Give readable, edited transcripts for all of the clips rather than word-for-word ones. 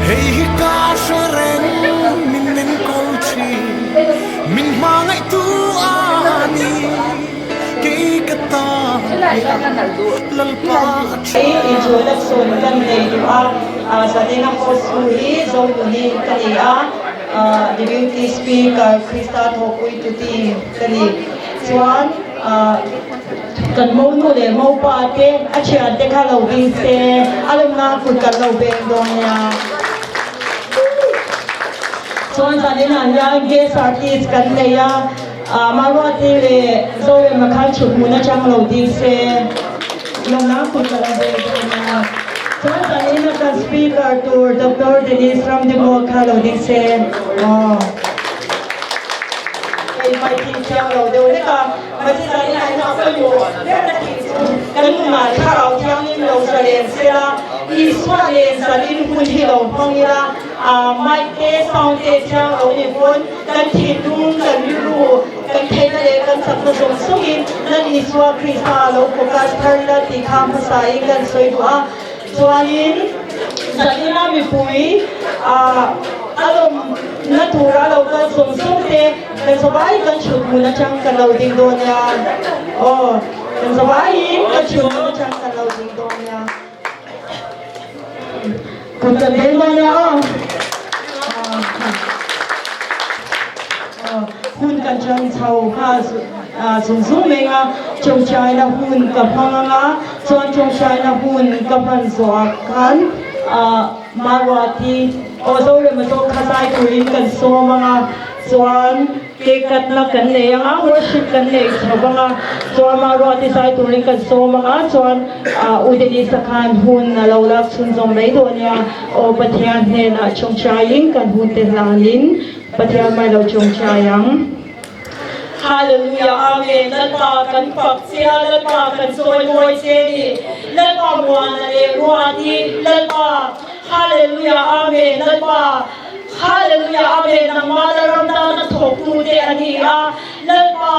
hey ka shareng min nen kolchi min mangai tu ani ke kata lalpa enjoy the son kan nei du a sadena posuri zo ni kania deputy speaker Krista Thokui tuti kani chuan kan mo nu le mo pa te a chian te kha lo ding se alum na ku kan lo beng dong ya chuan sadena ya guest artist kan nei ya marwati le zo le makhan chuk mu na chang lo ding se long na ku kan lo beng dong ya chuan sadena kan speaker tour Dr. Denise from the Mokha lo ding se mai tin theo đầu đều đấy cả mà bây giờ này nó có nhiều rất là cái mà khá là theo những đầu giờ liền xe đi suốt liền giờ đi luôn thì đầu phong ra mai cái sau cái theo đầu thì vốn cái thịt đúng cái lưu cái thế này cái sắp tới dùng số in nên đi suốt khi xa lâu của cái thời là thì khám phá sai cái suy đoán cho nên giờ đi làm việc vui alom natura lo kan som som te kan sabai kan chut mu na chang kan lo ding don ya kan sabai kan chut mu na chang kan lo ding don ya kan kan den don ya hun kan chang chau ha sung sung me nga chong chai na hun ka phang nga chon chong chai na hun ka phan so kan Marwati also le maso khasai turin kan so mga chuan ke katna kan le anga worship kan le thabanga chuan Marwati sai turin kan so mga chuan udeni sakhan hun na lolak chun zom mai donia o pathian ne na chongchaying kan hun te lalin pathian mai lo chongchayang Hallelujah, Amen. Lalpa kan paksia, lalpa kan soy moy seri, lalpa muana le ruati, lalpa. Hallelujah, Amen. Lalpa. Hallelujah, Amen. Namala ramda na thoku de ania, lalpa.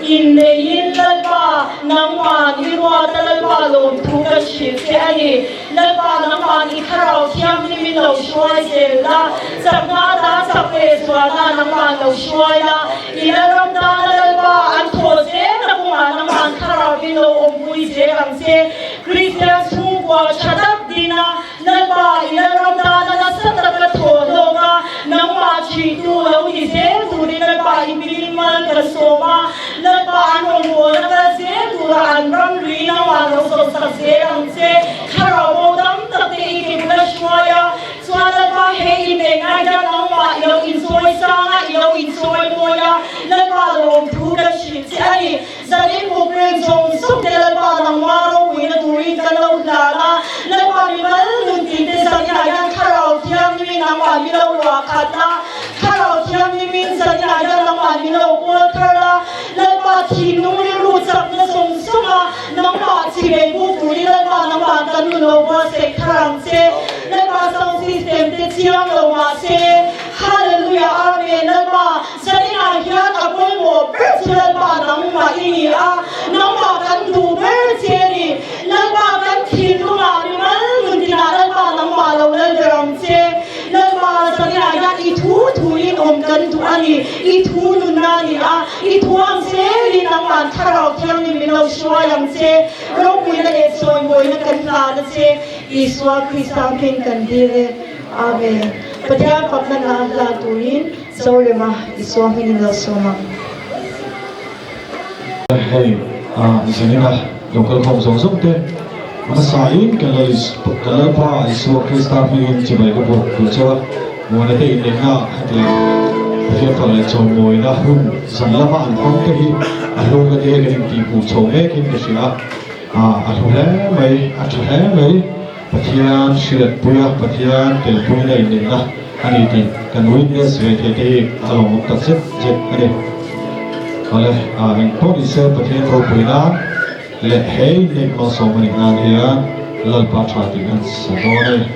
Inne in lalpa. Naman iruata lalpa lom thuka shil se ani, lalpa naman ikarao tiam ni min lo shuai se la, sabna da sape swana naman lo shuai la, ilaram da lalpa an those na kuma naman karao bilo ompui se ang se, Christian sungwa chadak dina, lalpa ilaram da na sataka thodo ka, nama chitu lo ni se turi lalpa ibilin man kasoma, lalpa anong wala ka se tura anram rina wala so sa se ang se, karao dam tate ikibla shwaya, swala pa he ine ngaja nama ilo insoy sanga ilo insoy moya, lalpa lom thuda shit se ani, zalin mo prem song suk de lalpa nang maro wina turin kalaw lala, lalpa limal nuntin de sa yan karao tiyang ni nama milaw wakata, karao tiyang ni min sa yan nama milaw waterla, lalpa tinong ni rusak na song sunga, nama sibay bukuri lalpa nama kanulo wa se karang se, lalpa sound system de tiyang lawa se, hallelujah, amen, lalpa sa inahiyan ako'y mo, birds lalpa nama ini nama kan du birds ni, lalpa kan tinong animal, nuntina lalpa nama lawal daram se, lalpa sa inahiyan itutuin kan tu ani, itu nunani itu ang se, naman karao tiyang ni minaw shuayang se, rokuy na etsoy mo'y na kanlana se, Iswa Kristangkin kandire, amen. Pagyan pagkana latuin, sorry ma, iswa hinila soma. Hey, isanina, local home song song te, masain kalal pa iswa Kristangkin chibay ko po kulcha, muna te ininga hati. Phía phần là chồng ngồi là hùng sẵn là bạn không cái gì hùng cái gì cái gì cũng chồng ấy cái gì đó hùng lẽ mấy pathian sirat puya pathian telpun lai ninga ani ti kanui ne sve te along tak set jet ani kale in poni se pathian ko puina le hey ne ko so mani an ya lal pa tha ti gan sadone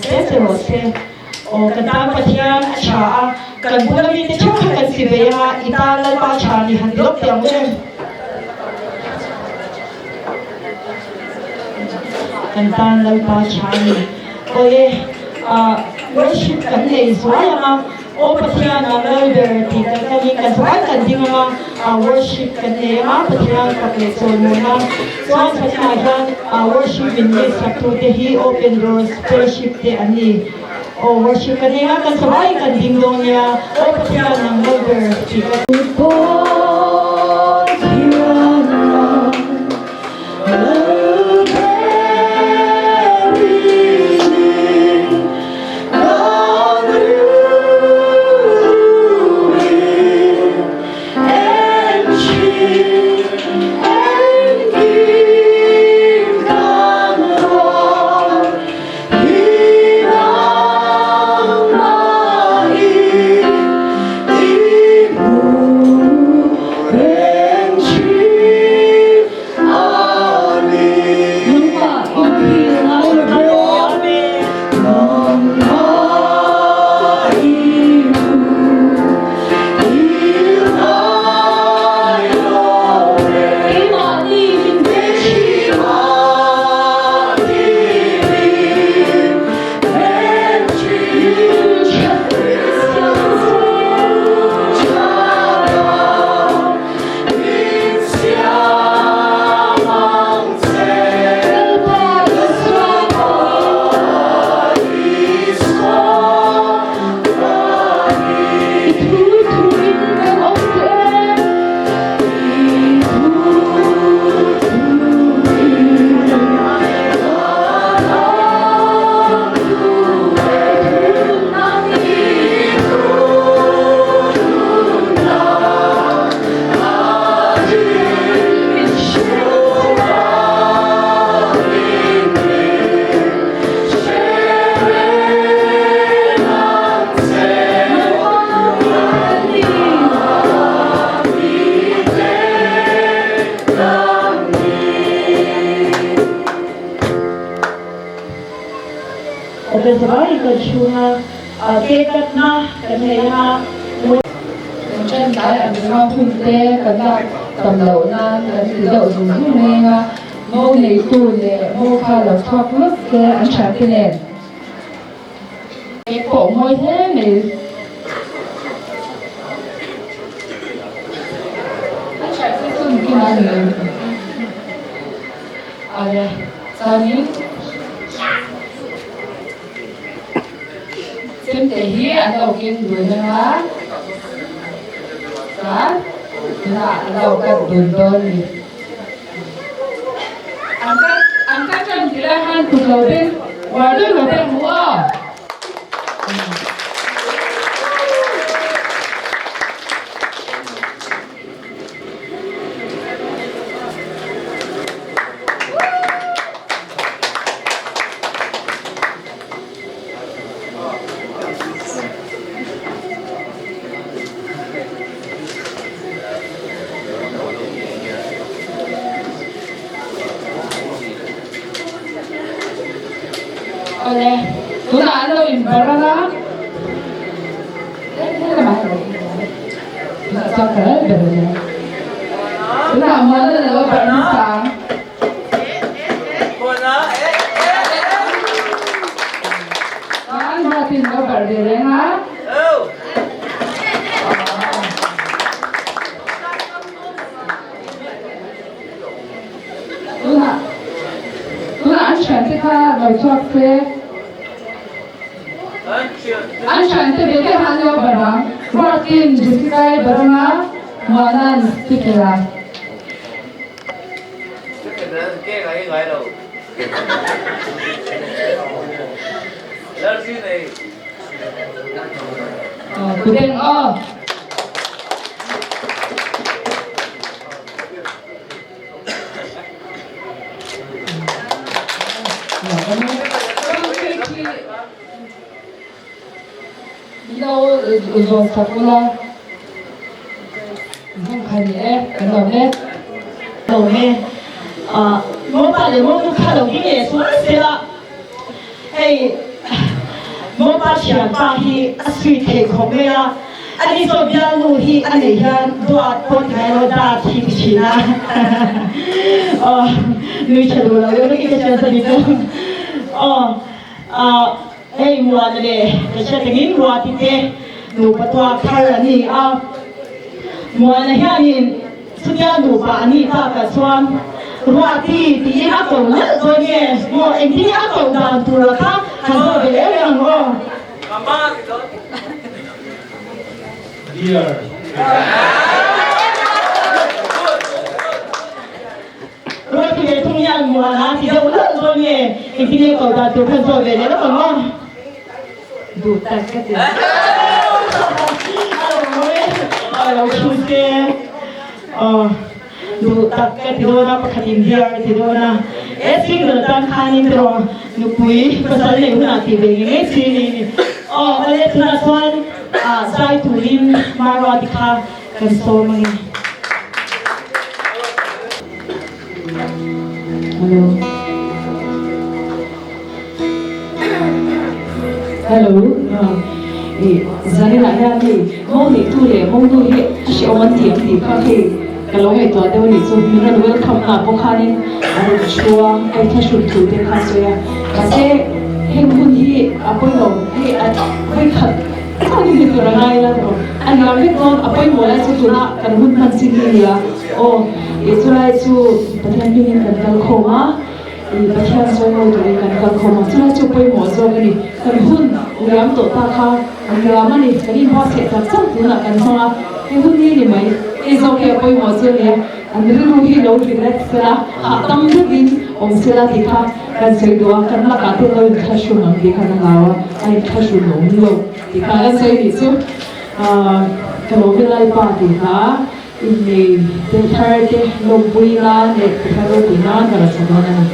sẽ rồi sẽ kan ta pathian cha kan bulami te chok kan si be ha ita la pa cha ni han lop yang le kan ta la pa cha ni oye worship kan nei swaya ma o pathian na la ver ti kan ni kan swai kan ding ma worship kan nei ma pathian ka le so mo na swan sa ha worship in this sakto te hi open doors fellowship te ani o worship kan nei kan swai kan ding dong ya o pathian na la ver ti kan Open sabay kan shuna kekat na kan nei ha chân cái ở bên ngoài phun tê cần là tầm lẩu na cần thì đậu dùng như này ha mô này tu này mô pha lẩu thoa nước cái ăn sáng cái này cái cổ môi thế này ăn sáng cái tu cái này đây sao nhỉ xem thể hiện ăn đầu kiên đuổi nữa hả hả là đầu cắt đuổi đôi angkat kan pilihan tu lobeng waduh lobeng mua oleh tuna anda imbarana ini mana nak cakap berapa tuna mana nak berapa kan hati nak berdiri ha tuna anshan kita bercakap anshan itu beda hanya barang rutin jika barang mana fikirlah cái gãy đầu lớn xíu này kemudian oh đâu rồi sakula không khai nhé cái đầu nét đầu he 我把人我都看到给你说死了，哎，我把钱把去水提空的呀，อันนี้ส่วนยาลูที่อันนี้ยาตัวคนไทยเราได้ที่ชินะลุยฉลุเราอยู่ที่จะเชื่อสนิทเฮ้ยมัวเลยจะเชื่อถึงนี้มัวที่เตหนูปัตตาใครนี่มัวเลยฮะนี่สุดยอดหนูป่านี่ตากระชวนรัวที่อากูเลิกตัวเนี่ยมัวเองที่อากูดันตัวค่ะหันตัวไปแล้วยังMama gitu. Dear รถที่ทุ่งยางมัวนะที่เดียวเลิกตัวเนี่ยเองที่เนี่ยเขาดันตัวขันตัวไปแล้วก็ว่าดูแต่ก็เดี๋ยวเราชูเซ่ดูตักก็ที่โดนนะประคันอินเดียที่โดนนะสิ่งเดินทางข้านี่ตรงนุกุยภาษาเลี้ยงนาทีเบงไม่ซีนี่วันนี้ทุนส่วนสายทุลินมารอดิค่ะกันโซมังฮัลโหลZanila ya ni mau ni tu le mau tu he shi oman tiam ti kha he kalau he to de ni so mi na welcome na po khani aro chua ai tha shul tu de kha so ya ka se he mun hi apoi no he apoi khat ka ni ni to rangai la to an ya he to apoi mo la chu na kan hun man sin ni ya o e chu lai chu pathian ni kan kal khomaประเทศส่วนเราตัวเองกันกับคนที่เราจะไปหมอจงนี่กันหุ่นเลี้ยงตัวตาค่ะเลี้ยงมันนี่กันนี่พอเสร็จจากจังตัวน่ะกันใช่ไหมไอ้หุ่นนี่นี่ไหมไอ้จงแค่ไปหมอจงเนี่ยอันนี้รู้ที่เราถึงได้เสียตั้งแต่ดินองเสียที่ค่ะกันเสียดัวกันละกันที่เราทัชมันดีกันเราไอ้ทัชนงเราที่ค่ะกันเสียดิสุกันเราเป็นไรป่ะที่ค่ะอินนี่เดินทางเดินลงบุรีรัมย์เนี่ยที่ค่ะเราปีนั้นกันละสักวันนึง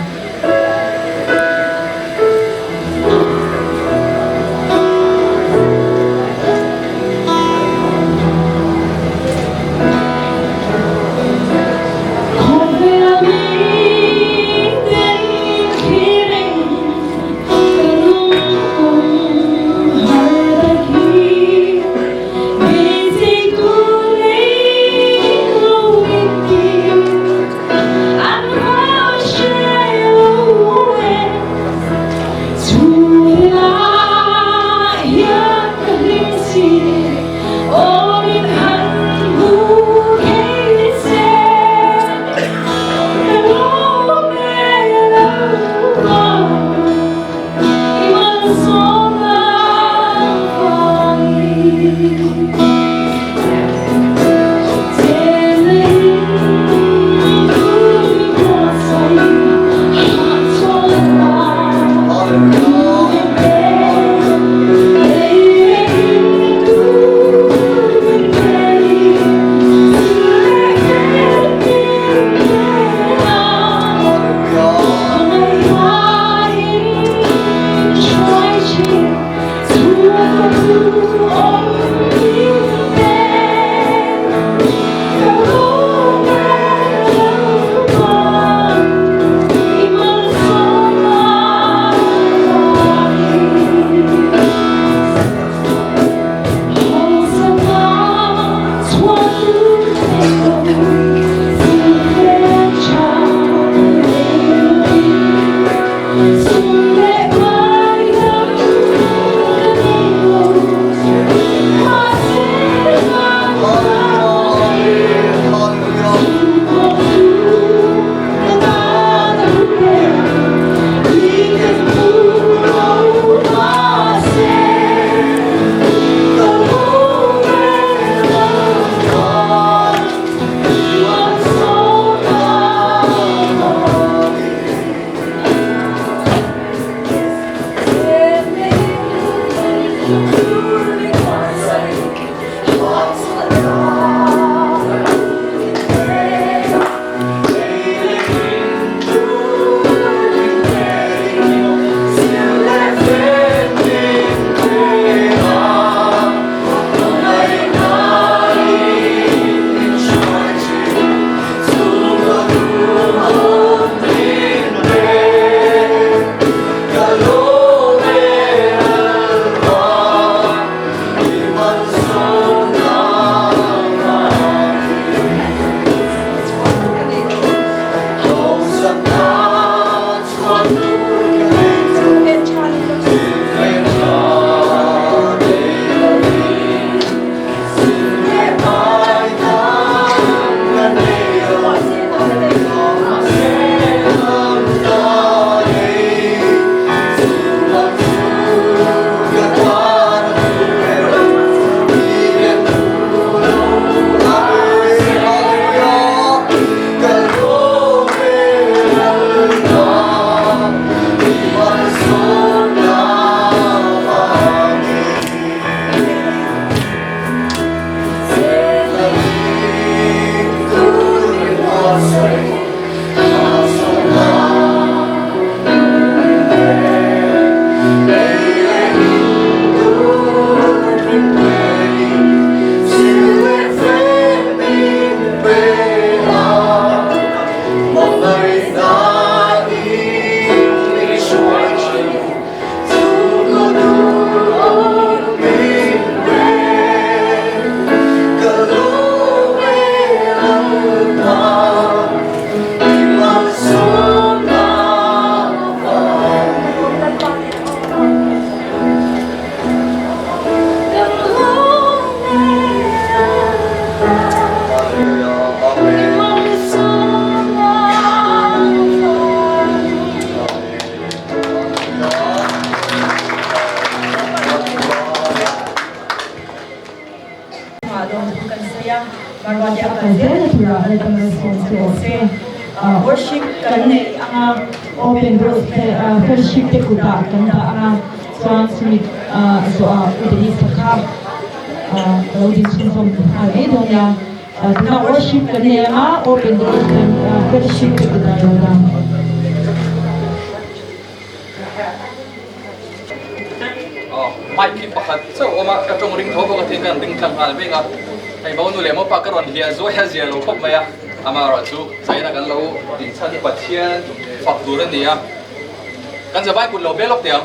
อะไรต่างๆส่วนworship กันในopen doors fellowship เด็กกุฎากันนะส่วนสมิธส่วนอุดมสักการเราดิฉันส่งอะไรตรงนี้ถ้า worship กันเนี่ยopen doors กัน fellowship เด็กกุฎาเราดังไม่คิดประคัดเจ้าออกมากระจงริงโถก็ทิ้งกันริงทำอะไรไม่งั้นไอ้บ้านนู่นเลยมั่วปากกระรอนเฮียโซ่เฮียเสียเราพบไหมอ่ะอามาเราจูใจนักกันเราดิฉันที่ปัจเจียนฝักดูเรื่องนี้อ่ะกันจะไปคุณเราเบลล์เตียง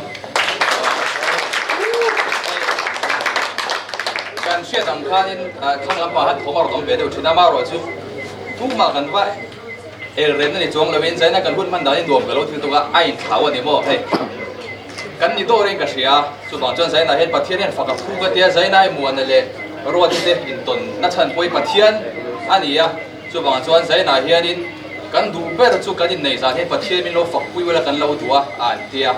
การเชื่อสำคัญนี่ข้างลำบากหัดผมเราต้องเบลล์ที่น้ามาเราจูทุกมากันว่าเอเรนนี่จงเราเป็นใจนักกันหุ่นมันได้รวมกันเราถึงตัวไอ้ขาวนี่มั่วเฮ้กันนี่ตัวเรื่องกระเสียสุดท้ายจนใจน่าเห็นปัจเจียนฝักกับผู้ก็เดียใจน่ามัวนั่นแหละรวดเด็กอินตนนัชชันป่วยปัจเจียนอันนี้อ่ะจุบางส่วนใจน่าเฮียนินกันดูเบอร์จุกันนินในสารเห็นปัจเจียนมีโลฝักปุยเวลากันเราตัวอันเดีย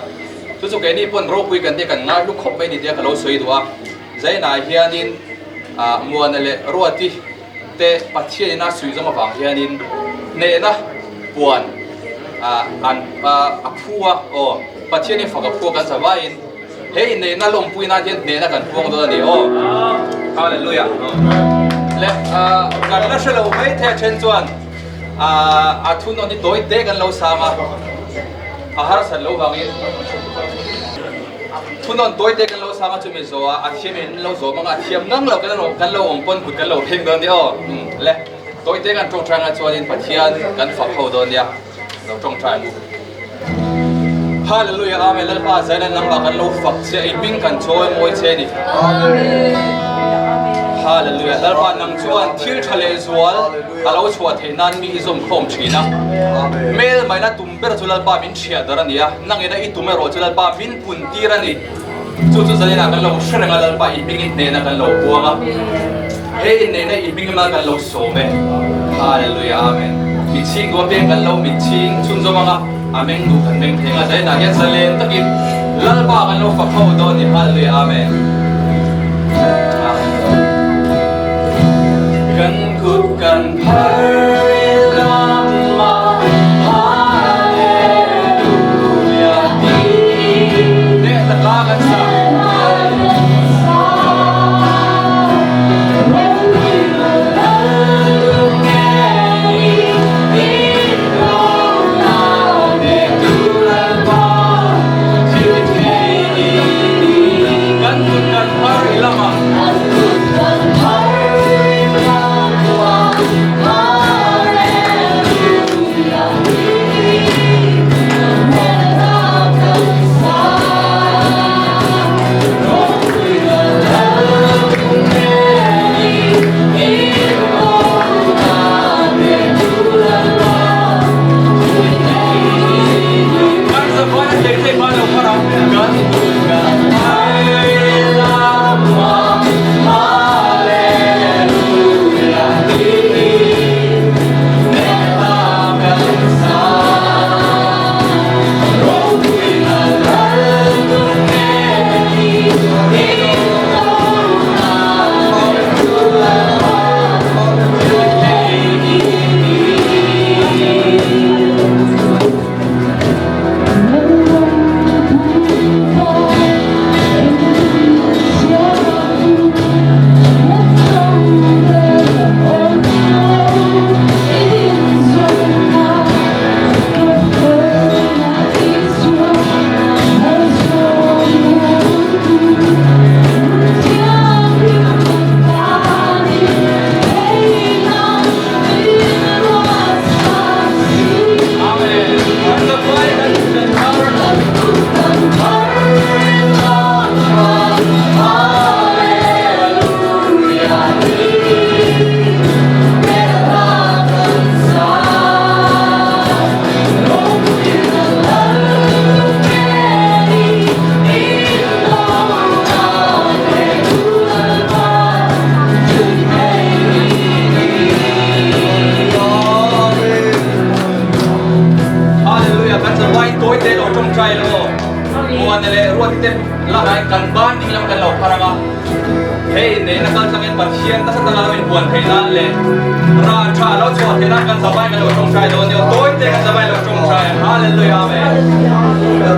จุกแค่นี้ปนโรคปุยกันเดียกันง่ายลูกขบไม่นิดเดียกันเราสวยตัวใจน่าเฮียนินมัวนั่นแหละรวดที่เตะปัจเจียนน่าสวยจังมาฟังเฮียนินเนนะปวนอันพัวโอ้ปัจเจียนนี่ฝักกับพัวกันสบายเฮ้ยเนน่าลงปุยน่าเย็นเนน่ากันพวงตัวนี้โอ้ฮาเลลูยาและการนั่งเราไม่แท้เช่นส่วนทุนนนี่โดยเด็กกันเราสามารถอาหารสัตว์เราบางอย่างทุนนโดยเด็กกันเราสามารถจะมีโซ่เทียมเราโซ่บางเทียมนั่งเรากันเราองค์ปนขุดกันเราเพ่งเดินเดียวและโดยเด็กกันจงใจกันส่วนนี้ปัจจัยกันฝักเขาเดินเดียวเราจงใจฮาเลลูยาอาเมนแล้วพระเจ้านั้นมากันเราฝักเสียไอ้บิ้งกันโชยมวยเชนี่ฮาเลลูยาแล้วพระนังชวนที่ทะเลสวลเราชวนให้นั่นมีส่งคมชีนะเมื่อไม่น่าตุ้มเบรจุลปามินเชียดรันเนี่ยนั่งยังไงตุ้มเบรจุลปามินปุ่นตีรันนี่จู่ๆจะได้นั่งกันเราเชื่อกันแล้วปาอีบิ้งเนี่ยนั่งกันเราบัวมาเฮ้ยเนี่ยอีบิ้งมากันเราโสมฮาเลลูยาอาเมนมิชิงก็เป็นกันเรามิชิงชุนจงมาอาเมนดูกันเองเองอะไรนะยันเสลนตะกี้ลัลปากันเราฝักเขาโดนนี่ฮาเลลูยาอาเมนกันคุดกันพาริลามาฮาเลลูยาดีเด็กตะลากันซะ Muan nila ruat ite lamay kan ban ding lam kan law paranga. Hey ne nakal tangin pathian ta sa tangalawin buan thainan le. Ra tha lo chwa thainan kan sabay kan lo chong chai do ne toy te kan sabay lo chong chai. Hallelujah amen.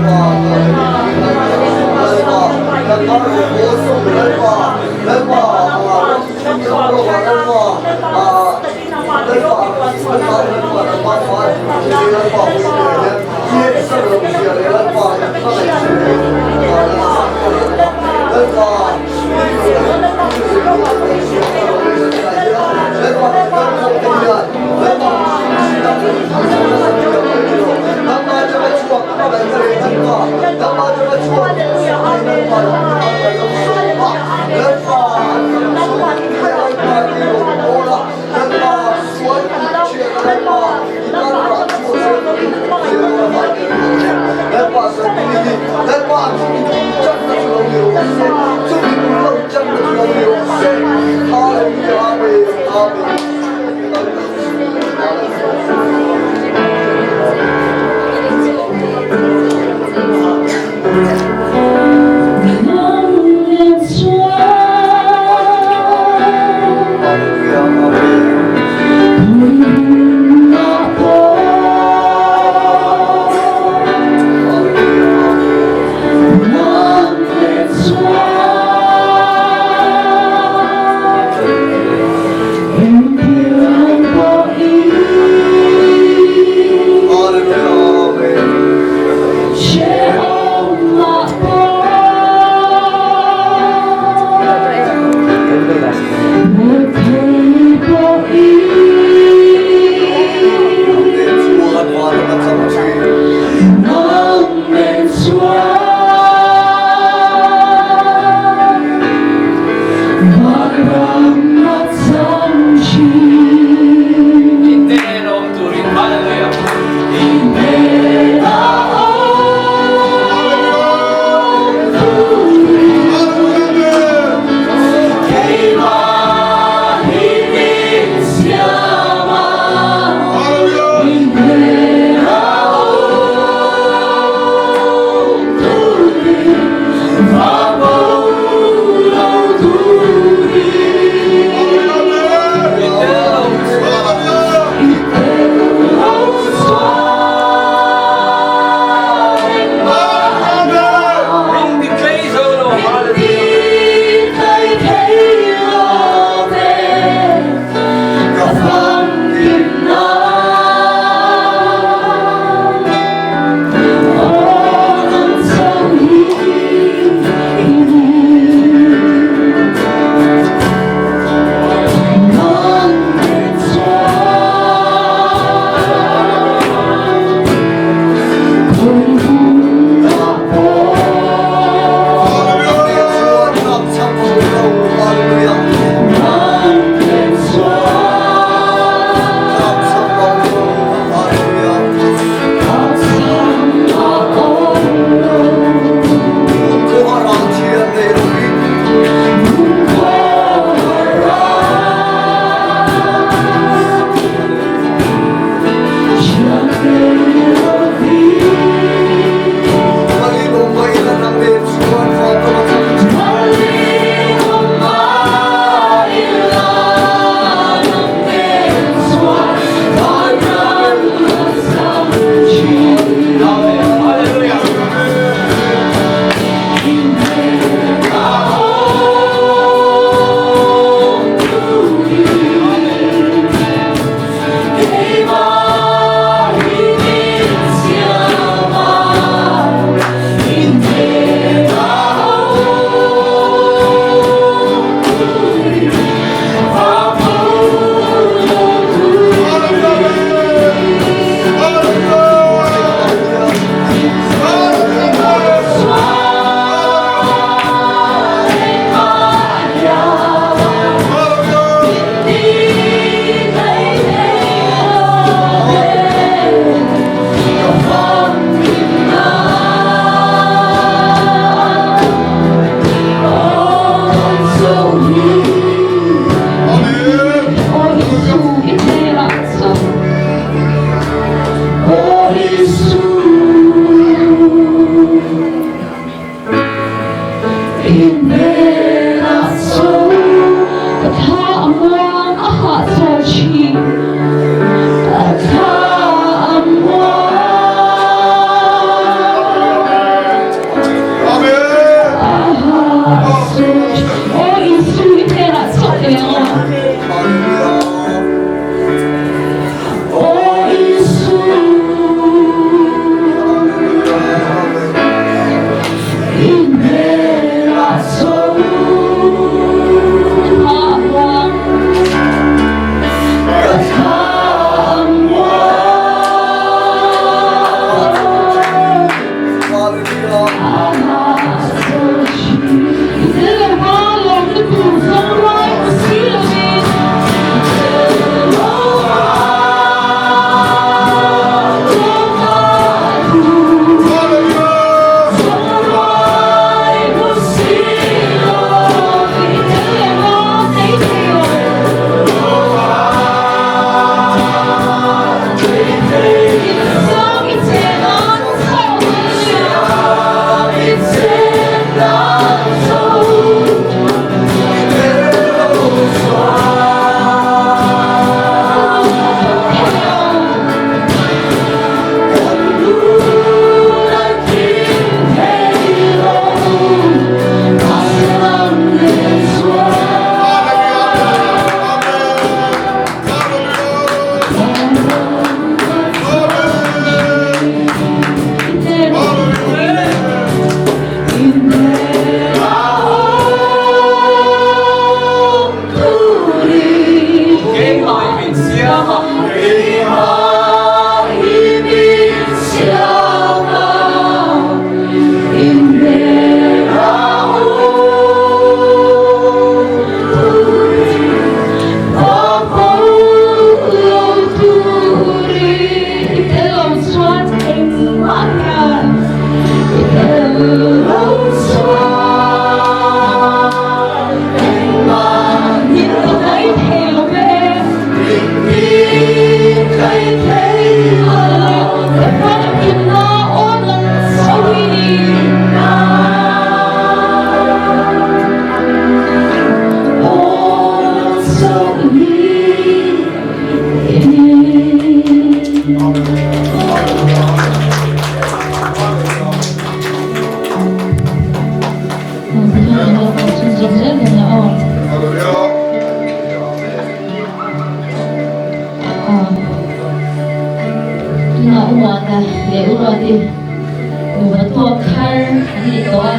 anh đi đó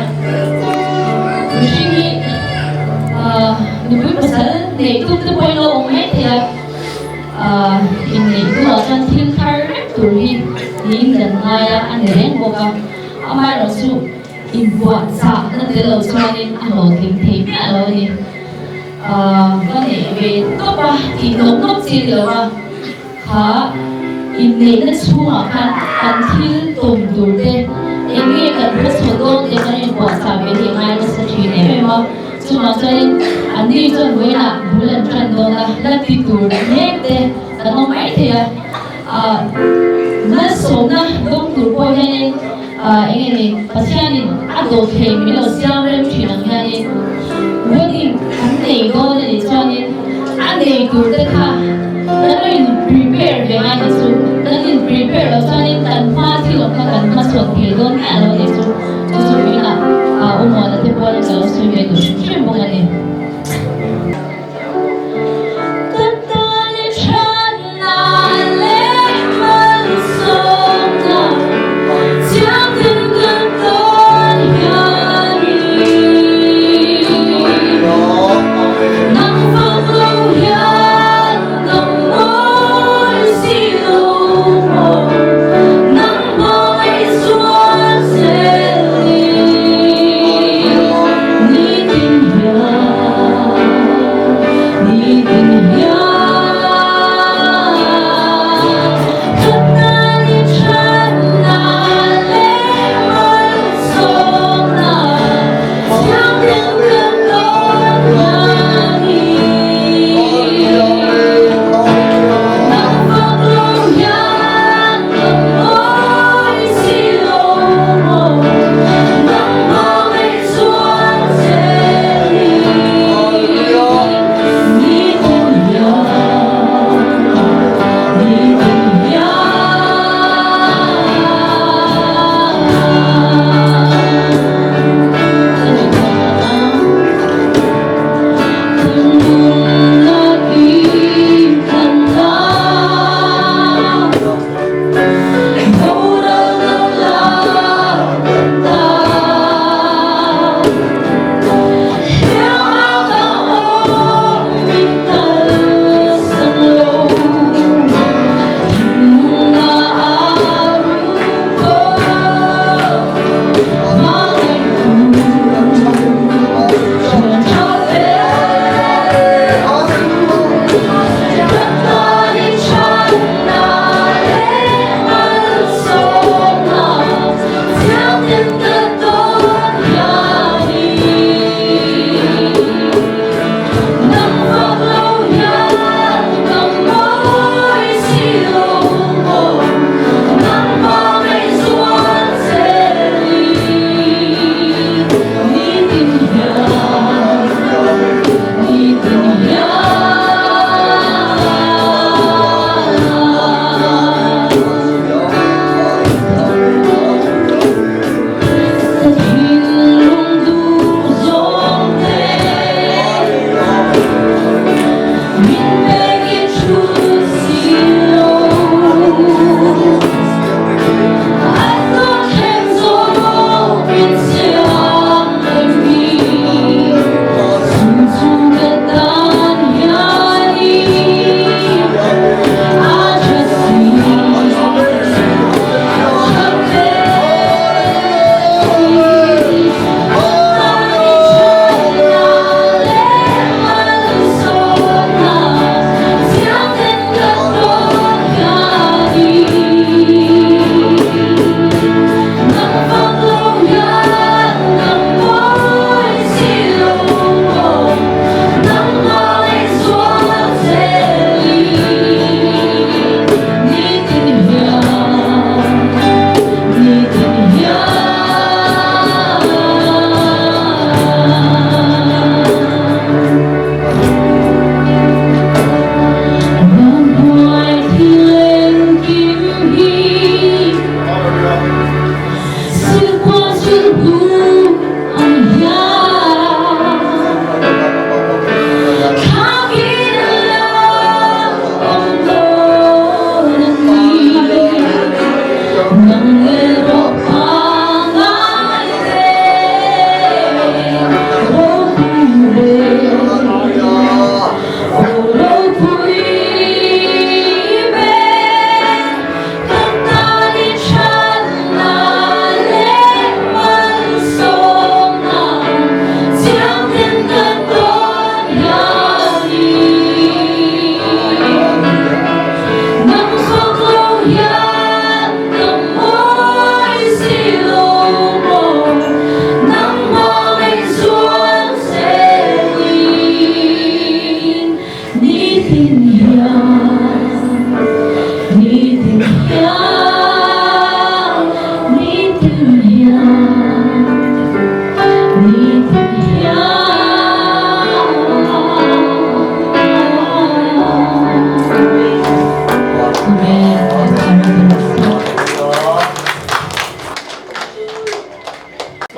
Ushini Nubui pasal Nei tu tu point lo ong met ya In nei tu lo chan thil thar Turi Ning dan ngaya An reng boka Amai lo su In buat sa Na de lo chuanin An lo ting ting A lo ni Vani ve topa Ti nong nong chi lo wa Kha In nei na chunga kan thil tom dur te Enge kan bus hodong te kan in buat sa ve hi ngai na sa thi ne me ma Chuma chain ani chon wena bulan tran do na lati tur ne te kan no mai the na so na dong tur po he enge ni pasianin ado the mi lo siang rem thi nang ya ni wani an nei do ni chanin an nei tur te kha in prepare ve ngai su in prepare lo chanin kan ma thi lo kha kan ma so thil don ya lo ni su su ina umo na te po na lo su ve du shin bo ngani Yeah.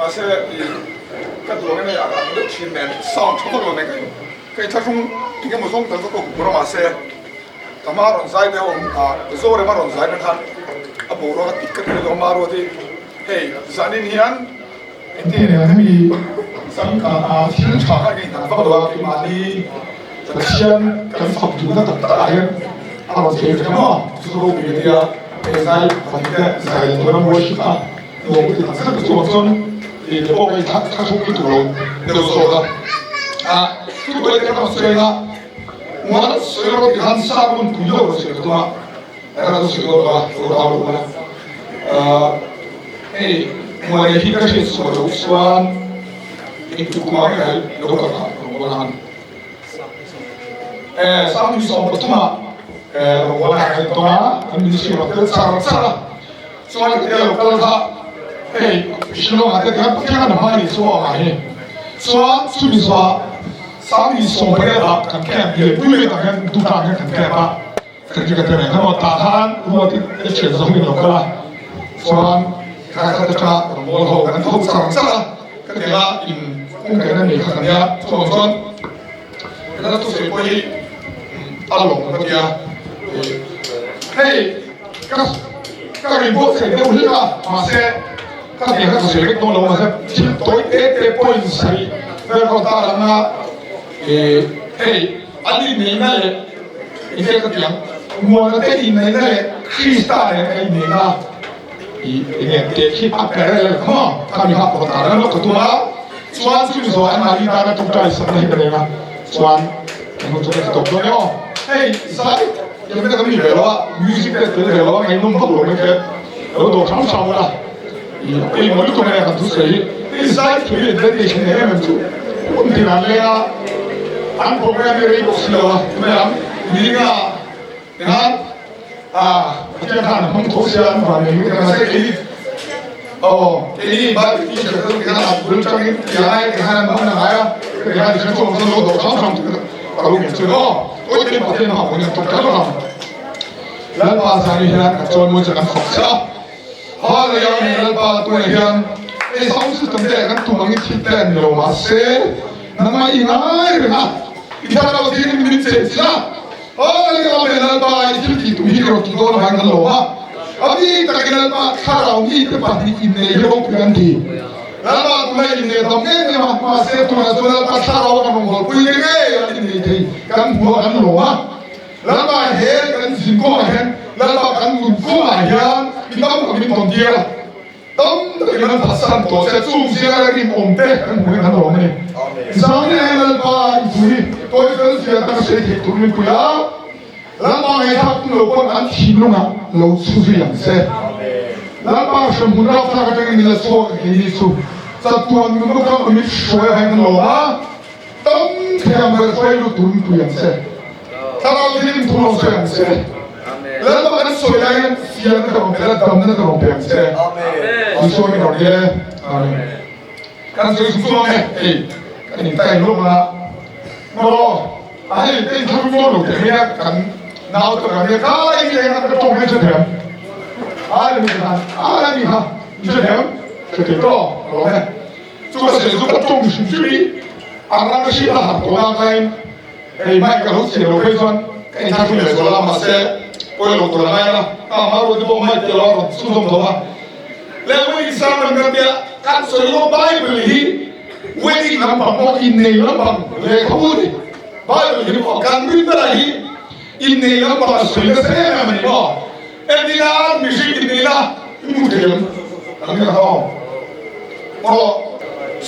masa kan dulu kan ya ada cimen sound coba lo nih kayak cacung tiga musuh tentu kok kurang masa kemarin saya deh zore maron saya kan abu orang tiket itu maru di hey zanin hian itu ya kami sangka film cakap ini tanpa doa kemari sekian kan fakturnya tertayar kalau saya cakap suruh dia saya pada saya orang worship 너무 대단한 그 조선 이 법의 타속이 들어온 내려서가 그거에 대한 소리가 뭐 소리로 한 사람은 분적으로 소리가 내가 소리가 돌아오고 이 뭐에 희가시 소리로 수완 이 두구마에 녹아가 그런 싸움이 sombutu마 원하는 동안 민주주의로 살아 소환 그대로 걸어서 신랑한테 그냥 폭행하는 말이 소화하니 소화 수비소화 싸움이 송배가 간게 물에다 그냥 누가 그냥 간게가 그렇게 되네 그럼 다한 우어디 최종이 놓거라 소환 가가다가 뭘 하고 가는 거 살아 그때가 인 공개는 얘기하냐 소선 그러다 또 세포이 알롱 거기야 헤이 các người mua sẽ đều là mà sẽ các tiền các sự cái lâu mà sẽ chỉ tối té point sai về còn ta là nga hey anh đi này cái cái tiền mua nó cái này này khi ta này cái này nga cái khi bắt cái này không các mình học ta nó có tua soan suy số anh mà đi ta nó trong trái sắp này cái này nga soan nó cho cái tục đó nhá hey saiยังไม่ได้ทำอีกเลยว่ามิวสิกเตอร์เลยว่าไงนุ่มพับหลงไม่แค่แล้วโดดช้ำช้ำละไอ้หมอลูกตัวนี้กันทุกสิ่งไอ้สายช่วยเด็กๆเนี่ยมันทุกคนที่นั่นเลยอ่ะอันโปรแกรมเรื่องบุษบาไม่ทำนี่ก็งั้นที่จะทำผมทุกสิ่งมันมีกันมาสักทีนี่บ้านที่จะต้องการบุญจังยังไงกันมันอะไรอ่ะยังไงฉันส่งส่งโดดช้ำช้ำเราเห็นสุดโอ้ยเป็นประเด็นของคนยังตกใจก็ทำแล้วภาษาเฮียนกับโจรมันจะกันขอบเสียเพราะอะไรอย่างนี้แล้วตัวเฮียนไอ้สองสุดตั้งแต่กันตัวมันคิดแต่เดียวมาเสียนั่นมาอีกง่ายเลยนะอีกท่านเราที่นี่มันเสียสินะเพราะอะไรก็ไม่แล้วไปที่ที่ตัวที่เราตัวเราหันกันหลงอ่ะอันนี้แต่กันแล้วมาข้าเราที่จะปฏิอินเดียเราเพื่อนดีแล้วมาตัวอินเดียตรงนี้เนี่ยมาเสียตัวแล้วมาข้าเรากันหลงคุยกันเองอันนี้ที่กันหัวกันหลงอ่ะแล้วมาเห็นกันสิ่งก็เห็นแล้วมากันหุ่นก็เห็นพี่น้องกับพี่ตอนเดียวต้องแต่กันภาษาตัวเสียสู้เสียอะไรกินอมเต้กันหัวกันหลงนี่สองเนี่ยแล้วมาคุยตัวเองเสียตั้งเสียที่ทุกคนคุยแล้วมาให้ทักเราคนอันที่ลุงอ่ะเราสู้เสียงเสียแล้วมาสมุนเราพากันมีละโซ่กินสู้สัตว์ตัวนึงก็ต้องมีช่วยให้กันหลงอ่ะต้องเทียมไปช่วยลูกตุนคุยอย่างเสียถ้าเราที่นี่ทุนเราเสียงเสียแล้วเราก็ช่วยได้เสียงกระรองแต่ละดำนั่นกระรองเพียงเสียคุณช่วยไม่ได้เลยการช่วยสุดๆเนี่ยอันนี้แต่งลูกละก็ไอ้ที่ทำลูกเนี่ยกันนาวตัวกันเนี่ยก็ไอ้เนี่ยกันก็ต้องให้เฉยๆไอ้นี่กันไอ้นี่ครับเฉยๆเฉยๆก็ร้องเนี่ยจุกเสียจุกต้องสิ่งที่อะไรก็สิ่งละตัวกันไอ้ไม่ก็รู้เสียเราไปส่วนไอ้ท่านผู้ใหญ่ตัวละมาเสียปล่อยลงตัวละไงนะมารู้ที่บอกไม่เกี่ยวกับสุดๆตัวแล้ววันนี้สามวันกันเดียวการสวดไบเบิลที่วันนี้น้ำพังบอกอินเนยน้ำพังเลยเขาพูดไบเบิลที่บอกการวิจัยอินเนยน้ำพังสวยก็เสียมันนี่บอกเอ็นดีนะมิชิอินเนยนะมุดเดียวอันนี้เขาเพราะ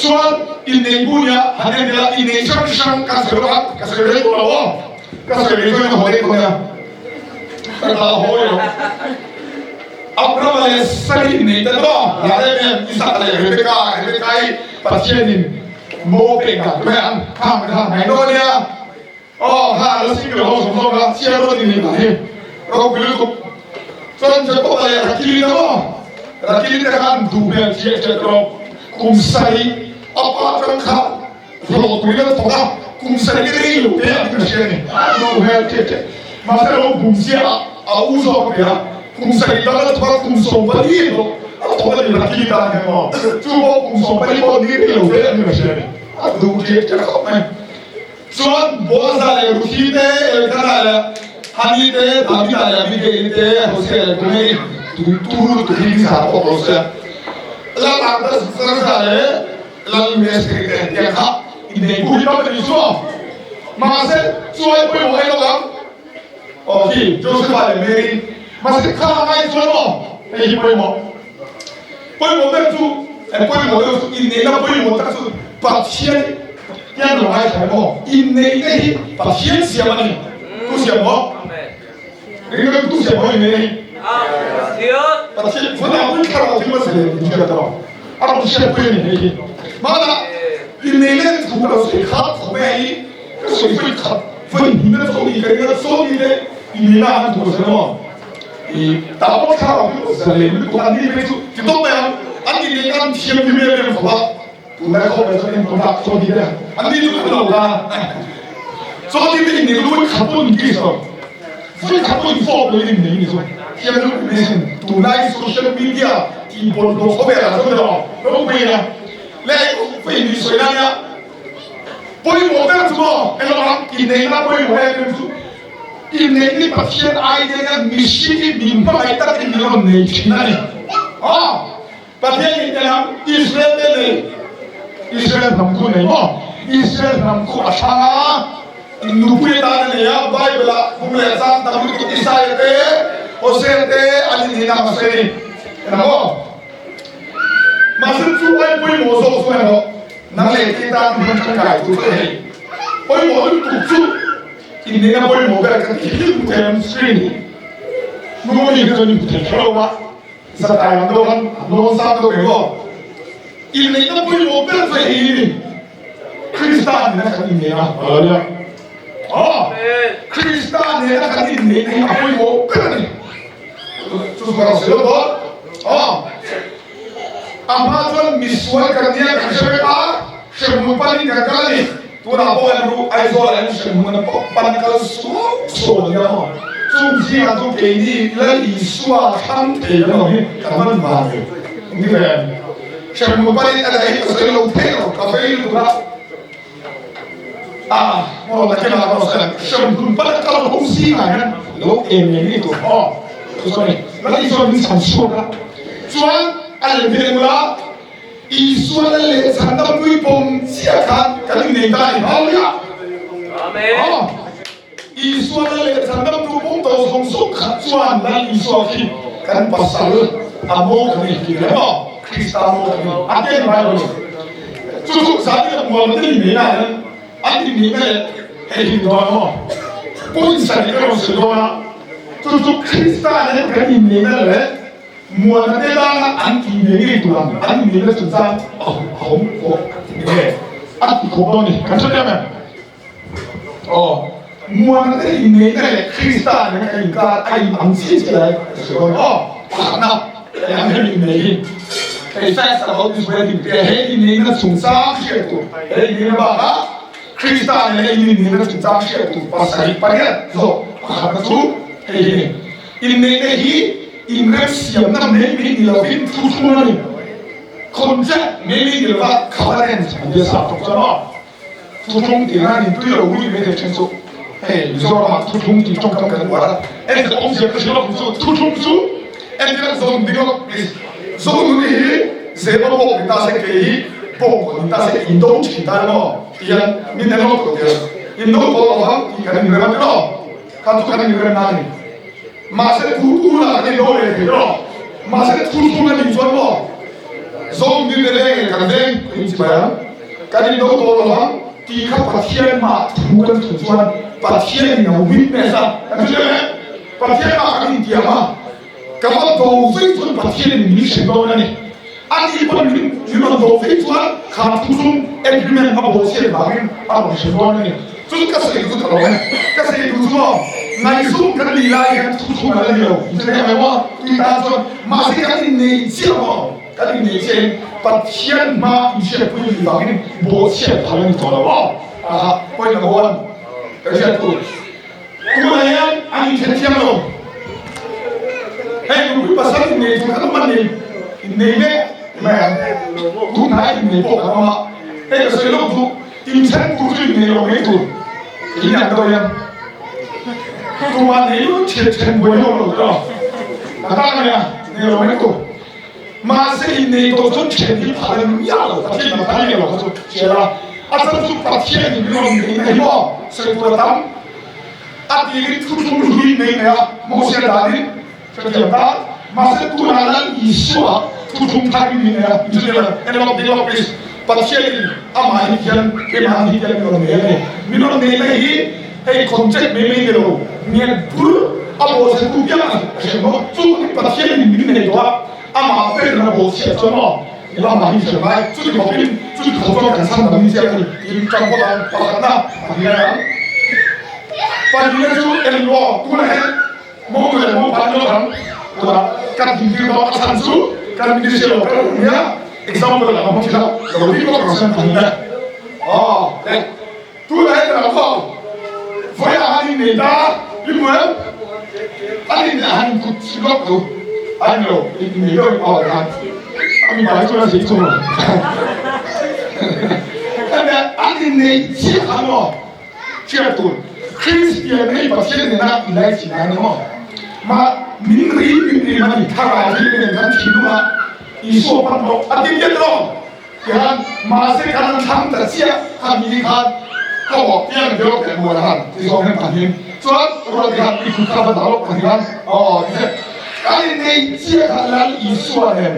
ส่วนอินเนยบุญยาฮันเดียอินเนยช่างการสวดการสวดเรื่องเราการสวดเรื่องของเด็กคนนี้การเราโหยอัปราเลสรีนี่แต่ก็อย่าได้เนี่ยอิสระเลยเรื่องใครปัจเจนินโมเป็นกันไม่อันข้ามไปทางไหนโน่นเนี่ยข้าแล้วสิ่งเราสมมติว่าเชื่อรู้ดีไหมเราไปรู้กับจนจะพบอะไรรักกินนะว่ารักกินแต่การดูเนี่ยเชื่อจะกรอบคุมใส่อัปราจังข้าเราตัวนี้เราต้องคุมใส่กันได้อยู่เนี่ยก็เชื่อนี่ดูเนี่ยเชื่อมาแต่เราบุญเสียเอาอุศบเนี่ยคุมใส่แล้วเราต้องคุมส่งไปที่เรา我们来记得的哦，珠宝工厂被我你留的那个是，都这这个好没？ส่วนบัวสายรูทีเตะกันอะไรฮันนี่เตะทำที่อะไรมีเกย์เตะโฮเซลตรงนี้ตุกิสารโอโรเซแล้วหลังจากนั้นสายแล้วมีสกิลเตะครับอินเดียผู้ที่เราเป็นส่วนมาเสร็จช่วยไปหัวให้เราครับโอเคโจเซฟอะไรเมรี่มาเสร็จข้าวให้ช่วยมั้งไอ้ที่ไปหมดได้สู้ไอ้ไปหมดได้สู้อินเดียแล้วไปหมดได้สู้ปัจเจียยังหลาย台么？因为那些把钱写完了，都写么？那个都写么？因为把钱，我哪会看到这么些？你觉得吧？啊，不写不了那些，妈的，因为那个土了水卡土呗，这水会卡，分你们手里跟那个手里的，你那土什么？你打包看到就是嘞，你不看你没出，就懂没有？俺你那个钱就没人付了。tu nak kau besok ni tu nak so dia, andi tu kalau dah, so dia ni tu kapun kisah, so kapun form ni so, yang tu mesin, tu nak social media, import tu kau bela tu dah, kau bela, leh kau ini soalnya, boleh modal semua, elok ini nak boleh modal tu, ini ni pasien air dengan misi ni bimba kita ni orang ni Cina ni, pasien ni dalam Israel ni. Israel namku ni, Israel namku asal nubuat ada ni ya, Bible lah, bukan asal tapi tu Israel te, Hosea te, ali ni nama seni, kenapa? Masih tu ay pun musuh semua no, nanti kita macam kaya tu ni, pun musuh tu, ini nak pun muka kan kita bukan screen, nubuat ni kan bukan kalau sekarang tu kan, nonsa tu bego. Ini nak boleh mobil saya ini, Kristen nak ini ya, Kristen nak ini nak boleh mobil ni, tu sekarang siapa? Amazon misal kerana kerja semua paling gagal ni, tu nak boleh ru isolasi semua nak paling gagal so dia mah, sumsi atau kini lagi suah sampai ni, kawan baru, ni kan. Semua paling ada itu selalu hotel, kafe itu lah. Mau lagi nak apa sekarang? Semua paling kalau fungsi kan, lo ini itu. Sorry, lagi soal sanksi lah. Soal al-Bihim lah, isu le sandam tu pun siakan kali ni dah tahu ya. Amin. Isu le sandam tu pun tahu sungsuk soal dan isu kan pasal amo kami kira. Kristamo ni, ada yang baru. Cukup saya buat ni mana? Ada ni mana? Hei doa. Pun saya kalau sedora, cukup Kristen ni kan ini mana? Muat ni dah anti ni tu lah. Anti ni tu sah. Anti kau ni, kan saya mana? Muat ni mana? Kristen ni kan kita kain angsi saja. Sedora. Mana? Yang ini. Hey, fast about this wedding. Hey, ini nak sungsang siapa tu? Hey, ini apa? Kristen ini nak sungsang siapa tu? Pasal apa? So, apa tu? Hey, ini siapa nama ini lawin tujuan ni. Konsep ini lepas kawalan biasa tu sama. Tujuan dia ni tu yang uli mereka censo. Hey, zorang tujuan di jongkang kan wala. Om siapa siapa tujuan tu? Dia zon dia Zon ni, sebab pok kita sekali, pok kita sekali Indo kita lo, dia minta lo tu dia. Indo orang ikan negara tu lo, kan tu kan negara nani. Masa tu lah kan Indo le lo, masa tu lah ni Zon lo. Zon ni le kan deng, ini bayar. Kan Indo orang tiga pasien mak bukan tujuan pasien yang witness kan tu le, pasien mak kan dia mah. Kalau doa itu pasien ini sebab ni, andi pun cuma doa itu kan tusung agreement apa pasien bagi apa sebab ni. Tusung kasih itu terlalu, kasih itu semua. Naisung kan nilai kan tusung ada dia. Jadi apa? Kita tu masih kan ini siapa? Kan ini pasien mah siapa pun bagi pasien paling terlalu. Poin nombor 1, kerja tu. Kemudian andi kerja lo. Hey, guru pasal ni, kalau mana ni, này đấy mẹ tu này này bộ cái mà cái cái lúc tu in chân tu chứ này rồi tu cái nhà đâu em tu mà này lúc chết chết bồi hồi rồi các bạn này này rồi tu mà sẽ in này tu chút chết đi phải nhà rồi phải đi mà phải đi rồi tu chết là à sao tu bắt chết đi rồi này mà sẽ tu làm à thì cái tu tu lui này nè mua xe đá đi phải làm đó mà sẽ tu là lần ý số tu tu thay đi nè như thế là em làm đi làm please bắt chết đi à mà hiện cái mà hiện cái nó này mình nó này là gì cái concept mình rồi mình bur à bộ sẽ tu cái là cái mà tu bắt chết đi mình này đó à mà phải là bộ sẽ cho nó là mà hiện cái này tu cái học viên tu cái học viên cảnh sát là mình sẽ đi trong bộ là bắt nó thì là Pada itu elok, tu lah, mau panjang orang, tu lah, kan tinggi bawa sansu, kan tinggi siapa, ya, example lah, kamu kita, kalau di bawah kawasan tinggi, tu lah yang apa, saya hari ni dah, lima, hari ni hari tu silap tu, hari ni lo kan, kami baik tu lah sih tu lah, hari ni siapa lo, siapa tu. Kristian này bắt đầu nên là lại chỉ là nó mà mình mà đi thằng nào thì mình làm gì nữa ý số bắt đầu à tiếng nhất đó cái mà sẽ cái thằng ta chia thằng mình看có tiếng được cái mùa hàng thì số mình phản hiện cho rồi thì hàng đi cũng khá là đó phản hiện cái này chia là ý số này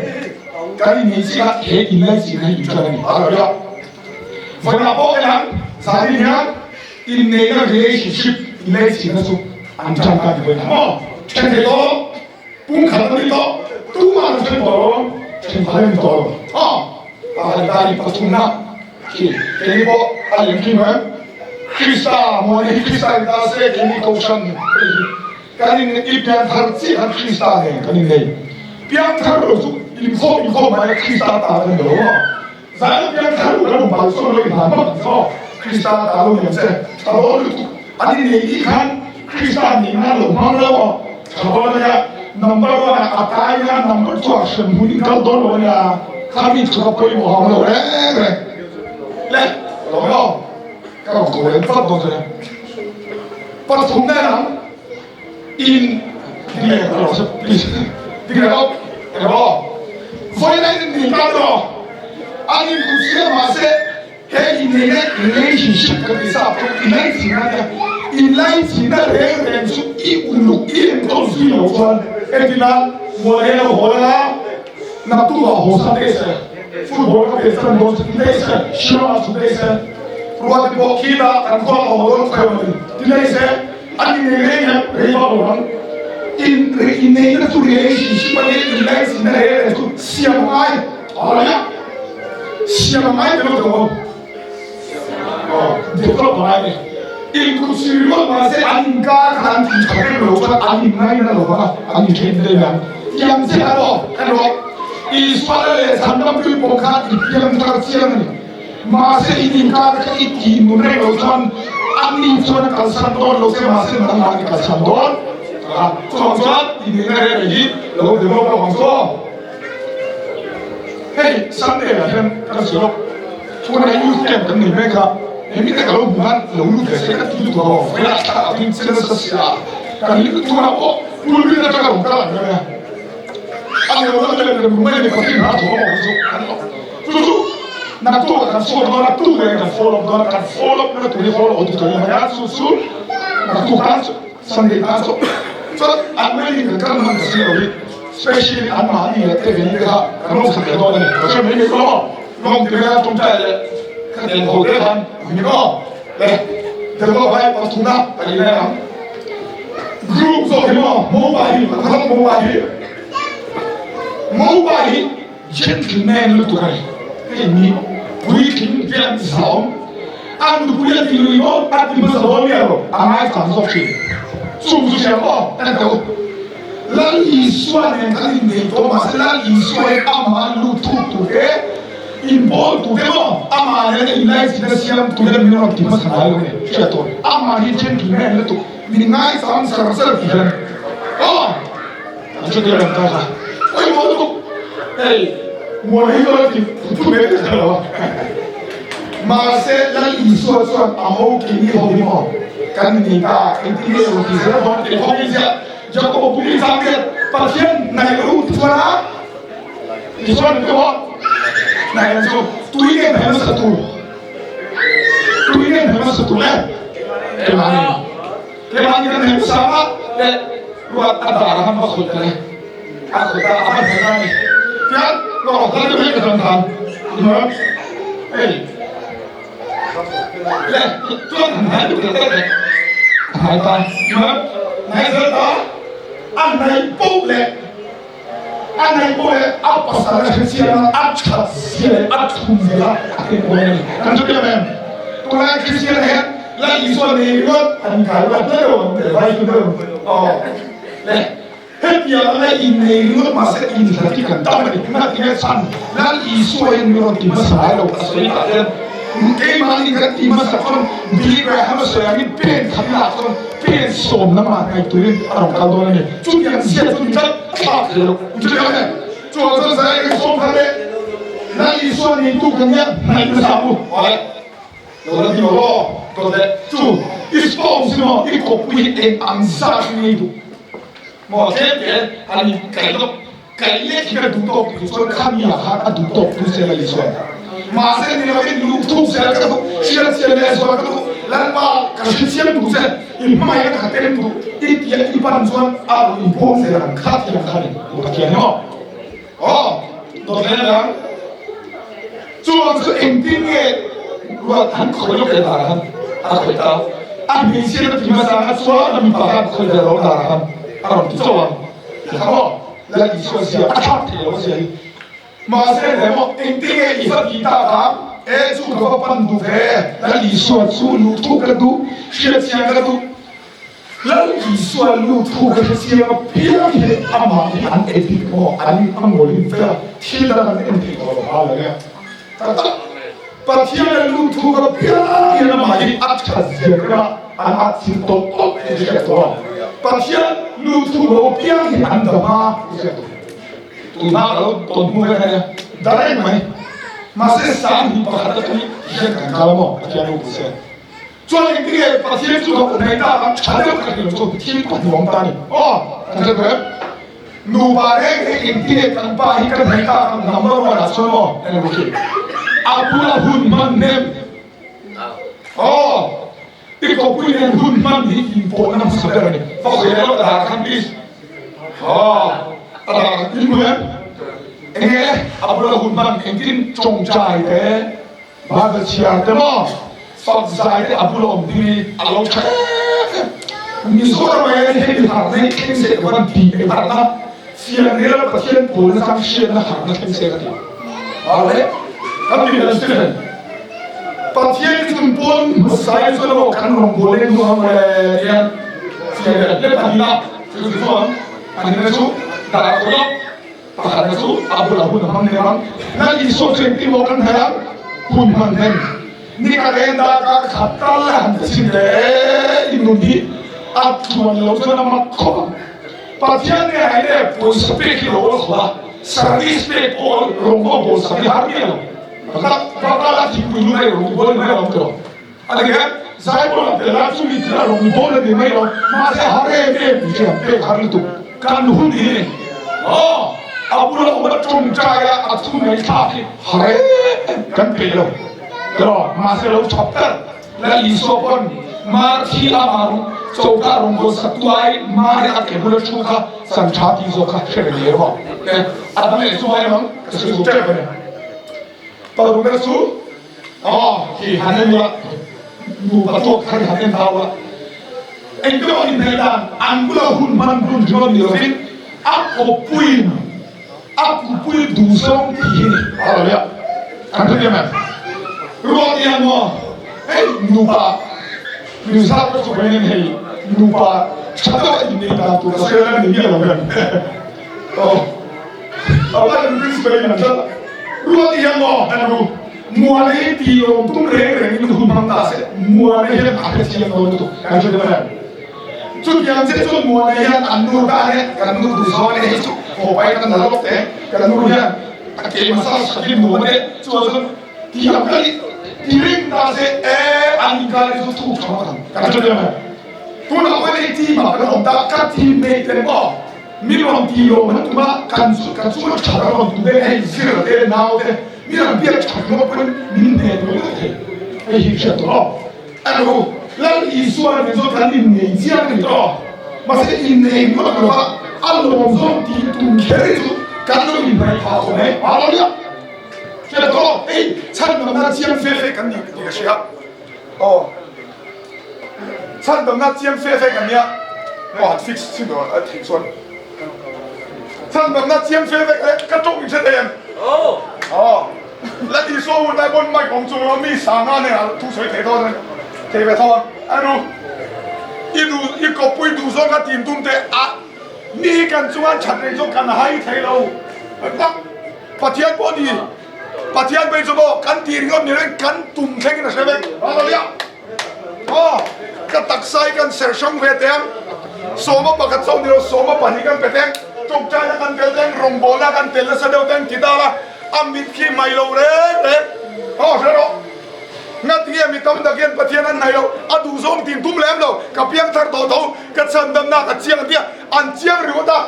cái này chia hệ in lại chỉ là ý số này à rồi vậy là bao nhiêu sao đi nhá in này nó relationship này chỉ là số anh chàng cái gì vậy mà trên thế đó cũng khá là đi đó tu mà nó sẽ bỏ trên phải đi đó ta đi bắt tung na cái bộ anh em mà Krista mà này Krista ta sẽ cái này câu chuyện cái này ít tiền thằng chỉ là Krista này cái này tiền thằng rồi im khó mà Krista ta cái đó giá tiền thằng rồi nó bảo số rồi làm mất sao Krista ta luôn nhận xét ta luôn 아니 이 간 크리스찬이나 로마로 저거냐 넘버원 아까이나 넘버 2 아션 보니까 너냐 감이 저거 보이고 하면 그래 너요 까고 그래 빠도잖아 빠도 동네랑 인 이게 그래서 이게요 여보 소리나는 니가도 아니 무슨 맛에 cái này cái relationship cái gì sao cái này chỉ là cái chỉ là cái sự yêu lục yêu tôn duy đầu xuân cái gì là mùa hè hồ là nằm tu vào hồ sa đây sẽ football cái sân bóng đây sẽ show up đây sẽ rồi thì bộ kia là anh có hồ đó phải không thì đây sẽ anh này cái vào đó in này cái sự relationship cái chỉ là cái sự siam ai à siam ai được không develop lại inclusive mà sẽ anh ca khán thì phải cái lỗ ra anh ngay là lỗ ra anh trên đây là yang sẽ đó cái đó Israel sản phẩm từ bộ khác thì yang ta chiang mà sẽ in ca cái ít thì muốn này lỗ chọn anh đi chọn cái sản phẩm lỗ sẽ mà sẽ nâng lại cái sản phẩm chọn thì nên là gì lỗ develop bằng số hey Sunday là cái số chúng ta use cái cái này mấy cái Ini kalau bukan lalu biasa kan itu kalau saya tak ingin selesai. Kan itu cuma apa? Dulu kita cakap bukan ya. Ada orang yang rumah ini pasti nak tahu apa tu. Nak tahu kan follow nak tahu kan follow nak tahu follow itu kan ya susu. Nak tahu kan Sunday kan so. So Amerika kan mana sih lagi? Especially Amerika ni kita ni kita kan mesti tahu ni. Macam ni kalau orang kita tumpai cái tiền hồ tế thần mình có đây từ đó phải có thùng nắp tại vì này group rồi mà mobile không mobile gentleman lúc tuổi cái gì quý kính viên sống anh được quý tiền người đó anh đi bao giờ rồi anh ai cảm xúc gì sung sướng xem không anh đâu lần ý xoay này cái gì đó mà sẽ lần ý xoay ama lúc thu thế impor tu demo ama ne ilai sinasiam tu le minor ti mas na lo ne chato ama hi chen ki ne le tu min ngai sam sar sar ki han oh acho de ran ta oi mo tu mua lấy rồi thì thu về được rồi mà sẽ là lý do cho áo kính đi hậu đi mỏ cái này ta cái gì đó thì sẽ nói để không đi ra cho có một cái giao kết phát hiện này là ưu tú đó thì cho được không này là cho túi cái này nó sạch tủ túi cái này nó sạch tủ đấy cái này nó sáng á để ruột ăn đá ham bắt khởi cái ăn khởi ta ăn cái này cái nó có cái gì cái thằng thằng nữa lệ cho thằng này được cái này hai ta nữa này giờ đó anh này bố lệ anh này bố lệ áp bắt sang cái gì đó áp chặt gì áp thùng gì đó cái bố lệ kan cho em tôi lại cái gì này lại ý số này luôn anh cái là cái đồ để vay cái đồ lệ hết giờ lại in này luôn mà sẽ in là cái cần tâm này nó cái sẵn lại ý số này luôn thì mà sai đâu cái gì cả cái mà đi cái tìm mà sao con đi cái ham soi anh bên khăn là con bên xôm lắm mà cái tuổi ông cao đó này chút tiền xe chút chất khác rồi chút cái này cho cho cái xôm cái này lại ý số này tu cái này này cái sao vậy rồi thì nó rồi đấy chú ý xôm gì mà ý copy em ăn sao này tu mà cái anh cái lẽ cái đúng tốt cái số khăn nhà khăn đúng tốt cái sẽ là ý số mà sẽ đi làm những thu sẽ cái đó sẽ là số cái đó lần ba cái sẽ đủ sẽ mà cái cái tên đủ ít ít ban số à ít phong sẽ là khác thì là khác đấy có cái này đó là cho cái ending cái và thằng khởi lúc cái đó là khởi tao anh mình sẽ là phim sáng số là mình bảo khởi cái đó là anh thì cho anh không là ý số sẽ khác thì nó sẽ mà sẽ để một ending cái ý pháp ý ta làm chú có ban đủ về là ý số chú lưu thu cái đủ sẽ xem cái đủ là ý số lưu thu cái xem phía cái âm mà anh edit có anh ngồi về thì là anh edit có là cái but here lưu thu cái phía cái mà anh áp chặt cái anh áp xin tốt cái cái đó but here lưu thu cái phía cái anh đó mà tụi nó ở tụi mua cái này đấy mày mà sẽ sáng thì bắt đầu tụi hiện càng cao mà cái này cũng sẽ cho nên cái này bắt hiện chú có này ta chả được cái này cho thiên quan vọng ta này cái cái nụ bà đấy cái internet càng ba hiện cái này ta number one là số một cái này Abu Lahun man nem cái có quy định hun man thì info nó sẽ cái này và cái đó là khăn đi cái gì nghe Abu Lahun man engin trồng trái thế ba cái chia thế mà phát giải thế Abu Lahun thì alo chạy mình số là mấy cái hàng này kinh tế của bạn bị cái hàng đó xiên này là cái xiên bồn nó sang xiên nó hàng nó kinh tế cái gì đấy cái gì là xiên phát hiện chúng bồn sai số là cái nông bồn này nó mà xiên này cái gì đó cái gì đó anh nói số đã có đó Bahkan itu Abu Lahun memang memang nanti sosial itu bukan hanya pun mana ni kalian dah katalah sini Indonesia aturan lawan nama kau pasien ni ada pun spek lawan kau service spek or rumah bol sami hari lo maka lagi pun ni rumah bol ni orang tu ada kan saya pun langsung itu rumah bol ni mai lo masa hari ni macam spek hari tu kan hundi Abu Lahun trồng trái à thu này thà thì hãy cần phải đâu đó mà sẽ lâu chọc tất là lý do con mà khi amaru châu cả rong go sát tuai mà để cái bữa chú cả sản xuất thì do cả sẽ là nhiều không anh này chú ai không cái sự chết vậy tao đúng là chú thì hắn nên là nụ bắt tốt hắn nên thao là anh cứ nói này là Abu Lahun man run cho nhiều hơn áp op queen aku pun dusong ini, apa ya? Kan tu dia mah. Ruang yang mo, nupa, nusa tu sebenarnya ni nupa, cakap ini dah tu sekarang ni dia lah. Apa yang tu sebenarnya tu? Ruang yang mo, anu, mualai di orang tu reng itu human tas, mualai yang apa sih yang orang tu? Kan tu dia mah. Chút yang saya tu mualai yang anu dah kan anu dusong ni itu. Hãy subscribe cho kênh Ghiền Mì Gõ để không bỏ lỡ những video hấp dẫn cái mà sao sạch đi mùa đấy cho dân thì làm cái thì riêng ta sẽ ăn cái này thu cho nó cái cho nên tôi nói với đây thì mà cái ông ta cắt thì mấy cái bỏ mi lòng thì lòngมันตัวกันสุดฉากเราตัวได้ให้เสียเดินเอาเด้มีเราเบียดฉากเราเป็นมินเดียตัวเลยไอ้หิวเสียตัวอันนู้แล้วอีส่วนเป็นส่วนการอินเดียเสียกันตัวมาเสียอินเดียก็ต้องว่าอารมณ์ส่วนที่ตุ้มเขยสุดการเราอินเดียพาตัวเนี่ยมาแล้วเนี่ยเสียตัวเอ้ยฉันมันน่าเจียมเฟ่ๆกันนี่ก็เสียอ๋อฉันมันน่าเจียมเฟ่ๆกันเนี่ยว่าฟิกซ์ที่ตัวถึงส่วนท่านแบบนั้นเชียงเฟย์กระจกอีกเช่นเดิมและที่โซ่ในบนไม้ของจุลมีสางานเนี่ยทุกสวยเททอนเทไปทอนอันนู้อีกปุยดูส่งกันทีมตุ้มเตะมีกันจวนฉันในส่งกันให้เทเราปัจจัยพอดีปัจจัยไปจบกันทีก็มีเรื่องกันตุ้มเท่งนะใช่ไหมอะไรเนี่ยก็ตักใส่กันเสือช่องเวทีโซ่มาปากกันโซ่เดียวโซ่มาปนิกันเป็ดแดงจงใจกันเป็ดแดงรำโบรากันเตลเสด็จแดงกีตาร์อามิดขี้ไม่ลงเลยเช่ไหมงั้นที่มีตั้มตะเกียนปะเทียนนั้นไหนเราดูส่งทีมทุ่มแหลมเรากับเพียงทักต่อเขากับฉันดำน้ากับเชียงเดียอันเชียงหรือว่า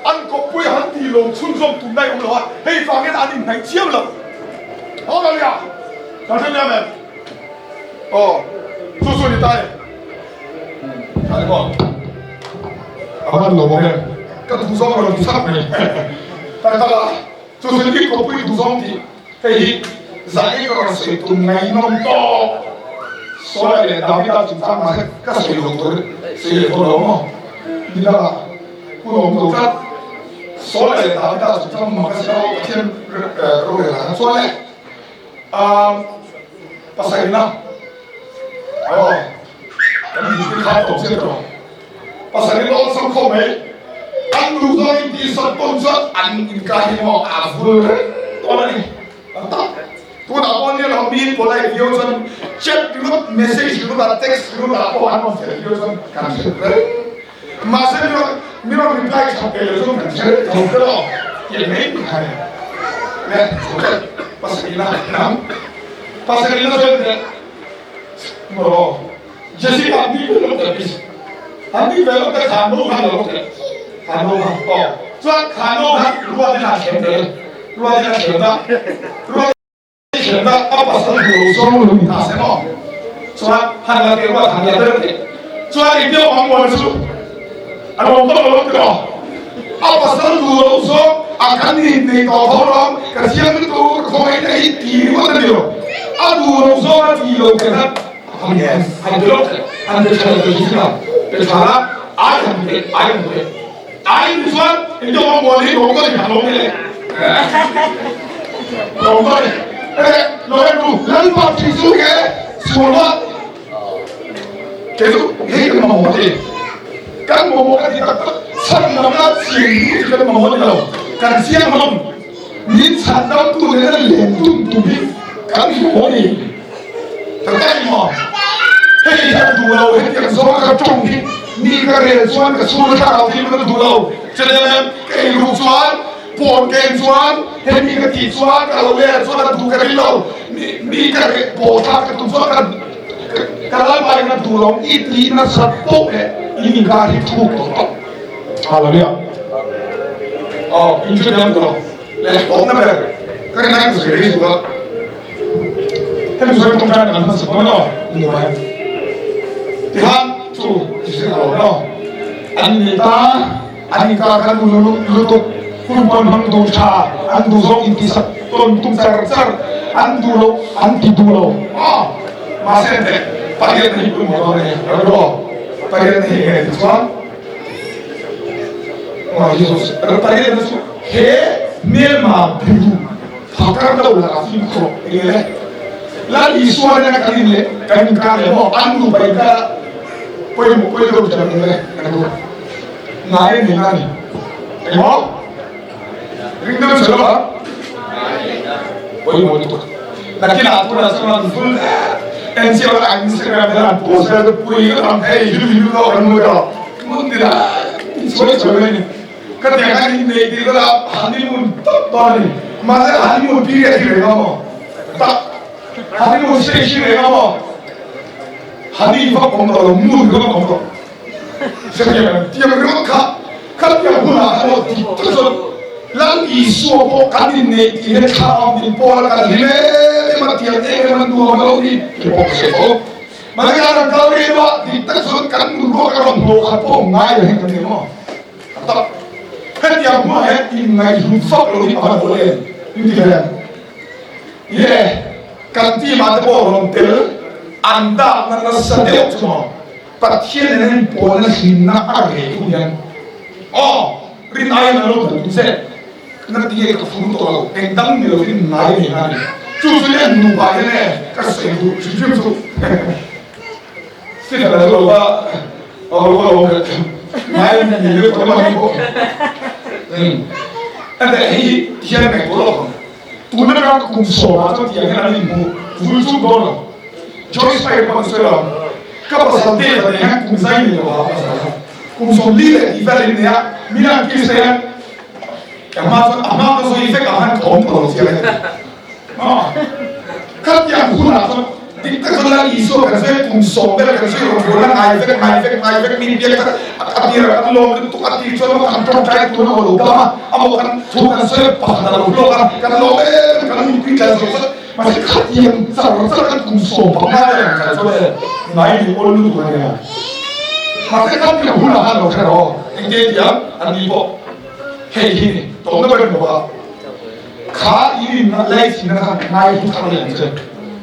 อันก็ปุยหันทีลงชุ่มส่งตุ้มได้ของเราให้ฟังกันอันนี้ไหนเชียงเราอะไรเนี่ยเราเชื่อไหมสู้ๆนี่ตายอะไรก่อนอามันหลงเลยก็ดูส่งเราดูซ้ำเลยแต่ถ้าสู้ๆนี่ก็ปุยดูส่งทีเฮ้ยZai kalau saya tu ngai nonton, soalnya David dah cakap macam kan saya nonton, saya tolong, tidak, aku nonton, soalnya David dah cakap macam saya macam rohela, soalnya, pasal ini, ayo, kami mungkin kaya tu saya tu, pasal ini orang sangkau mai, anu zai di sponsor, anu kaya mau afur, orang ni, entah. Tu nak apa ni lah, min boleh video kan, chat dulu, message dulu, text dulu, apa anu video kan, kan cerita. Masa ni reply sampai tu kan cerita, kalau ini kan, ni, pasal ini cerita, jadi kami belum terpis, kami belum terkanu kan belum terkanu kan, soal kanu kan luar dia cerita,现在阿爸生活中有大什么？是吧？还能给我谈点对不对？是吧？你不要往我说，我不能这个。阿爸生活中看你到头了，可是你都可以在地我的了。路说地路给他，还对了，还对车都行了，别查了，爱不对，爱不说，你就往我里弄个你看弄的，弄个的。老人家，人把提出给说了，这就那个毛的，跟毛的那个产那么紧，这个毛的了，跟相同，你产到多的脸动肚皮，跟毛的，这干嘛？嘿，这肚了，嘿，这说个重的，你个人说个说个大老弟那个肚了，这呢，给路转。ปนเกณฑ์ชวนเห็นมีกติชวนกันเราเล่นชวนกันดูกันเรามีกันโปรทักกันตุ้มชวนกันกันไล่ไปกันดูเราอีทีนั้นสัตว์โต๊ะเนี่ยอีมีการที่ถูกต้องอะไรเนี่ยอินเทอร์เน็ตเราเลยผมนั่นแหละก็นั่งเฉยๆสุดให้ดูส่วนตรงกลางกันมันสักหน่อยนี่ไปที่ห้างจู่ที่สิ่งเราเนาะอันนี้การดูลุตุKurban hang cha, andu zong inti sak ton tung car, andu lo, anti dulo. Masih deh, pagi ni pun mau ni, ada, pagi ni tuan. Yesus, pagi ni tu, Myanmar biru, pakar dah ulah film kro, ini le. Lagi suara nak kali le, kami kali mau andu baik dah, poi tu macam ni le, andu. Nai ni nani, tengok. Ringdam siapa? Boleh mau itu. Lagi aku rasa orang full. Siapa orang Instagram dan post ada punya orang hidup orang muda. Mungkin tidak. Soalnya ini. Ketika ini kita honeymoon tahun ini, mà sẽ hãy một pi cái gì không ta hãy một xe gì không hãy vào công tác là muốn cái công tác sẽ như vậy tiêm cái khác khác nhau là một tí tất nhiên lang isu apa kadin ne ini karam di pola kadin le ma tiang man dua malu di pokok maka orang kau ini di tersebut kan dua orang dua kapo ngai yang kan mo tak kan yang mo ngai hufak lo di apa boleh ini kan ye kan ti ma te orang tel anda nana sadeu semua patien ini pola sinna age yang oh rin ayo nalo tu se nanti dia ke fruto lo endang ni lo rin nai ni nai tu le nu ba ne ka se tu tu sih kalau lo nai ni lo ko ma ni ko ada hi dia me ko lo tu ne ka kum so ma to dia na ni bu tu tu do lo Joyce pa pa so lo ka pa sa te da kum sai ni lo kum so li le i va ni ya mina ki se ya ama so i fe ka han ko to si ya ka ya ku na so di ta so la i so ka se kum so be ka se ro la ai fe min bi ka atira ka lo tu ka ti so ma kan to tai tu no lo ka ama kan tu kan se pa na lo kan lo be kan mi pi ka so mà cái khát yên sao nó rất là cùng sổ bằng hai là cái chỗ này nói thì ôn lưu này mà cái khát kiểu là hai đầu cái đó anh đi thì anh đi bộ hey tổng nó bên bộ khá ý nó lấy thì nó ngay cũng thằng này chứ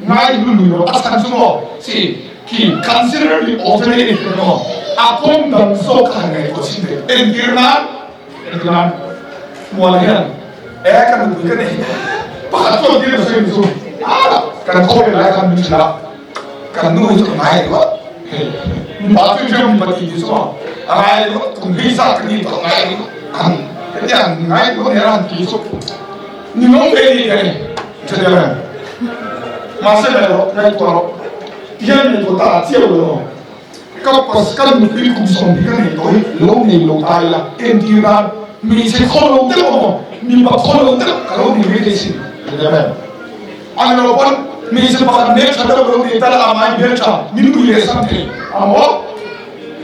ngay luôn luôn nó bắt sang xuống thì consider the alternative nó apom dan so cái này có xin được em kiran mua lại cái này Pak tu dia mesti itu, kan kau yang kan bicara, kan nu itu mai tu, pak tu dia mesti itu semua, mai tu bisa kan itu mai tu, kan dia mai tu dia orang itu, ni orang beli ni, jadi apa? Masa baru mai tu orang, dia ni tu tak siapa tu, kau paskan mungkin kumsum kan itu, lo tai lah, entiran, mesti kalau tu ni pak kalau tu kalau ni mesti sih. Ang lopan minsan pa kami sa daw ng itala amay bircha mingu yesante amo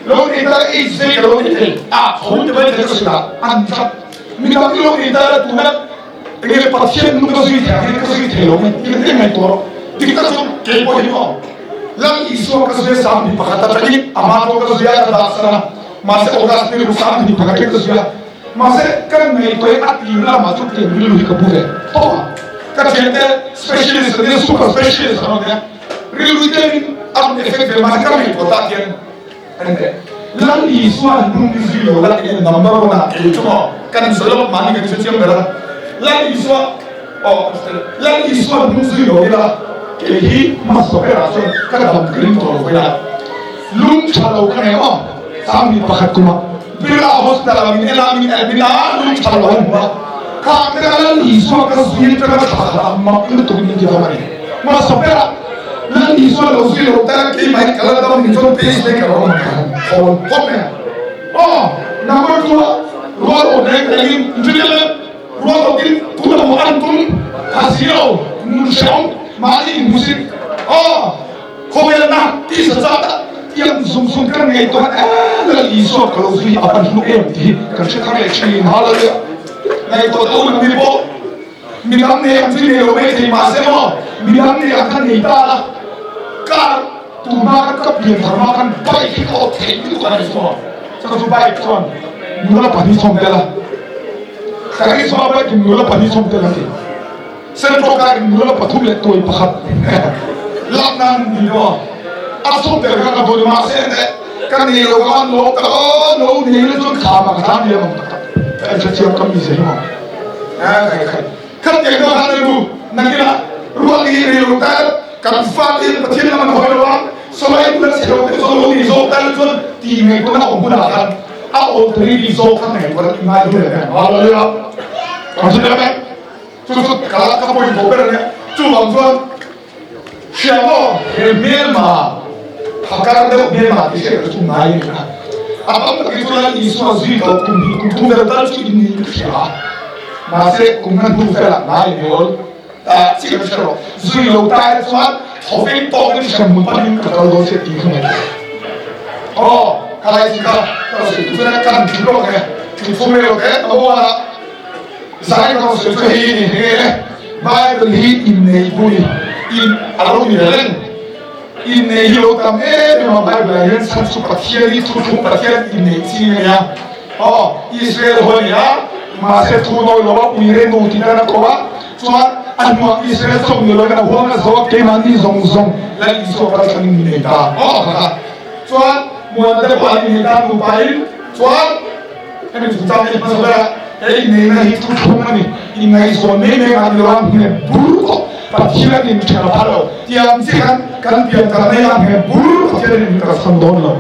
lo itala isay lo itala hindi ba ito sila anta minang lo itala tunat ngel pasien nung kasi telo hindi may toro dikita so kepo mo lang iso kasi sa amin pakatapin amato kasi ya dasana masa oras ni rusam ni pakatapin kasi masa kan may ito at ila matuk ke milu hikabure to Kacete specialist, dia super specialist, orang dia. Reluitan am efek macam ni kotakian. Ande. Lalu isuan nunggu video, lalu number one itu cuma kan selalu mani kan setiap berada. Lalu isuan nunggu video kita kehi masuk perasaan kan dalam kering tu kita. Lung kalau kan ya, sami pakai kuma. Bila hospital ini bila lung kalau Katakan isu akan sulit terkata makin tu ini kita mari. Masa pera, nanti isu ada sulit orang kiri main kalau dalam itu pes mereka orang komen. Oh, nomor dua, luar orang lagi jadi luar orang tu nama antum hasil musyam mali musik. Oh, komen nak isazat yang sungkan itu isu kalau sulit apa dulu kerja kami ciri halal. Ngai to tu mi bo minam ne am sini lo me ti ma se mo minam ne akan ni ta la ka tu ma ka pi dharma kan bai ki ko the ni ko na so sa tu bai ton mula pani som de la ka ki so ba ki mula pani som de la ki sen to ka mula pathum le to i pakhat lam nan ni lo asom de ka do ma se ne kan ni lo kan lo ka lo ni lo tu kha ma ka ni mo Saya siap kami semua. Kan yang kau ada itu, nakira ruang ini ruang kan fatin pecil nama orang. Selain itu saya itu di zona itu tiga itu nak menggunakan aku dari di zona yang buat ingat itu kan. Alhamdulillah. Maksudnya apa? Susut kalau kamu itu berani, cuma tuan siapa Myanmar, hakar itu Myanmar bisa itu naik. Apa begitu lagi isu azri kalau kumbi bertal itu ini siapa? mà sẽ cùng ngăn thu phải là ngay rồi chỉ có chuyện đó duy lâu tay xoát thấu viên to cái sản phẩm bán những cái đó sẽ đi không này cái này gì cả cái sự tu sẽ cần chú đó cái thì phụ nữ cái đó là giải nó sẽ cho hi này Bible hi in này vui in alo ni lên in này hiểu tầm mà Bible hiện sản xuất bát thiên đi thu bát thiên in này chi nha Israel hồi nhá mà sẽ thu nói là bác uy rên nụ thì nó có cho anh mà Israel xong rồi cái hoa nó gió cái mà đi rong rong lại đi số cái thằng mình ta cho muốn để bạn mình ta nụ bay cho em mình chúng ta đi bắt đầu cái này này thu thu mà đi này số này này anh làm này buru bắt chiếc này mình chả bắt đầu thì em sẽ cần tiền cái này làm này buru bắt chiếc này mình ta sắm đón rồi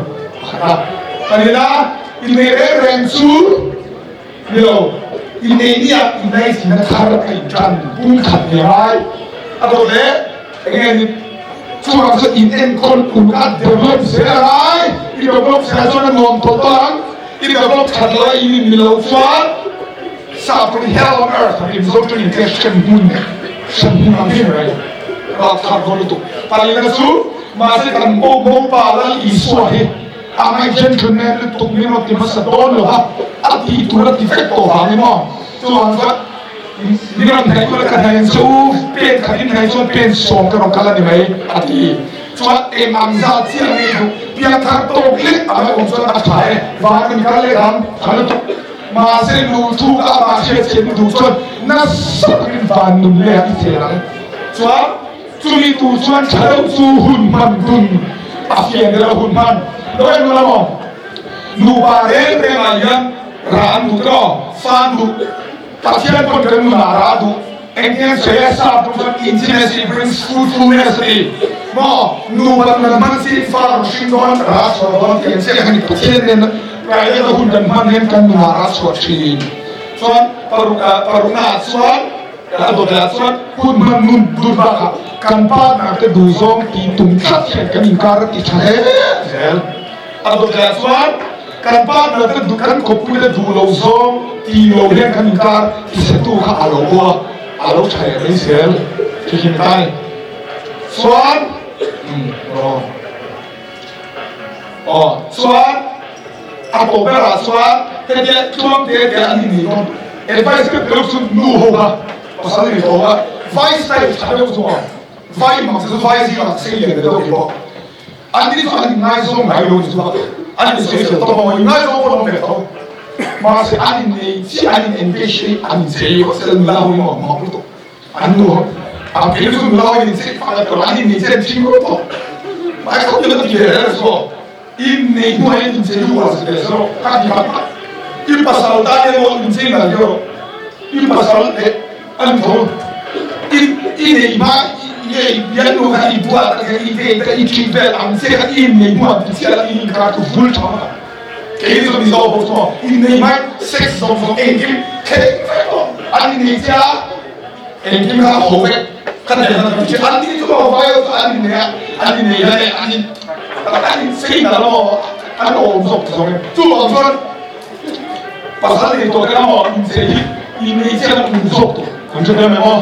cái này là in này rèn su Bilo, ini dia ini sih nak harap ikan pun khatnya mai. Atau le, dengan cuma maksud ini kon ukat develop serai, ini develop serai cuma nom total, ini develop khatlah ini bilo suat, seperti hell on earth, ini betul ini keskan bun, sempurna ni right. Kalau khatlah itu, paling nasu masih kan bom palang isuah. Amai jen kena letuk ni roti masa don loh, ati itu roti fekto hami mo. Tuan tuan, ni orang dah ikut kerana yang so pen kadin yang so pen song kerana kalah ni mai ati. Tuan amzat siang ni tu, biar kartok lek amai unsur tak cahaya, bahan kalah ram kalau tu masih lutu ka masih jen tu tuan nasabin bahan tu lek iti orang. Tuan, cumi tu tuan cara suhun mandun, afian adalah hunman. Đối với nó nụ bà đến bên này nhân rán nụ đó phan nụ ta chỉ là con cái nụ là rán nụ anh em sẽ sao trong phần intimacy brings fruitfulness đi mà nụ bà mình mang xin pha rồi xin đoán rán rồi đoán thì sẽ hành động trên nên cái đó hôn đàn mang lên căn nụ là rán rồi xin soan paruna soan atau dah soan hôn mang nun đun bạc kan pa na cái đùi zong thì tung khát hiện cái mình cả cái chai atau kasuan kan pa na te dukan kopu le du lo zo ti lo le kan kar ti se tu kha alo chai re sel ti hin tai suan suan atau bera suan te dia tuang te ani ni no e vai se ke lu nu ho ba pasal ni ho ba vai stai chai lo zo vai ma se vai si ma se le de do Andi tu andi ngai so ngai lo ni so andi se se to mo ngai so ko me to ma se andi ni si andi ambition andi se yo se la ho mo mo to andi ho a pe su la ni se pa to andi ni se ti mo to ma ko ni ti re so in nei mo ni se yo se so ka di pa il pasal ta ne mo ni se na yo il pasal e andi to in nei ma yang lu kan buat kan ide kan ikibel am se kan ini buat dia ini kartu full time kayak itu bisa apa semua ini mai sex dong engkim kayak ani dia engkim kan hobe kan ada nanti ani itu apa ya ani ya sih kalau kan om sok tu orang pasal itu kan mau ini dia sok tu macam mana mau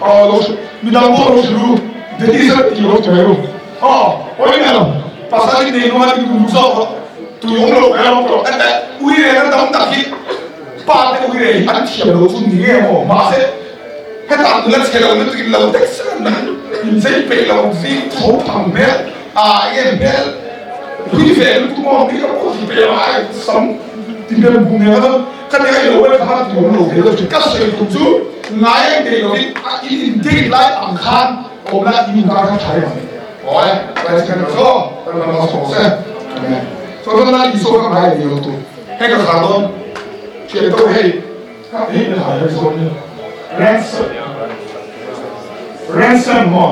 los midang los lu jadi satu los cewek oi melo pasal ini nomor itu musuh tu yang lo kalau tu uire ada dalam taki part uire anti yang lo tu ni mo masih kita dengar sekarang itu kita teks kan ini pelo sih top hampir yang bel ini bel tu mau dia kok bel sam tinggal bunga kan dia lo kan tu lo dia tu kasih itu tu ngai để rồi in đi lại bằng khan ôm lại in ra cái trái này rồi cái cái đó nó sổ xe cho nên là đi số các bài nhiều tụ hay cái啥东chuyện tôi hay ấy là hay số như ransom mà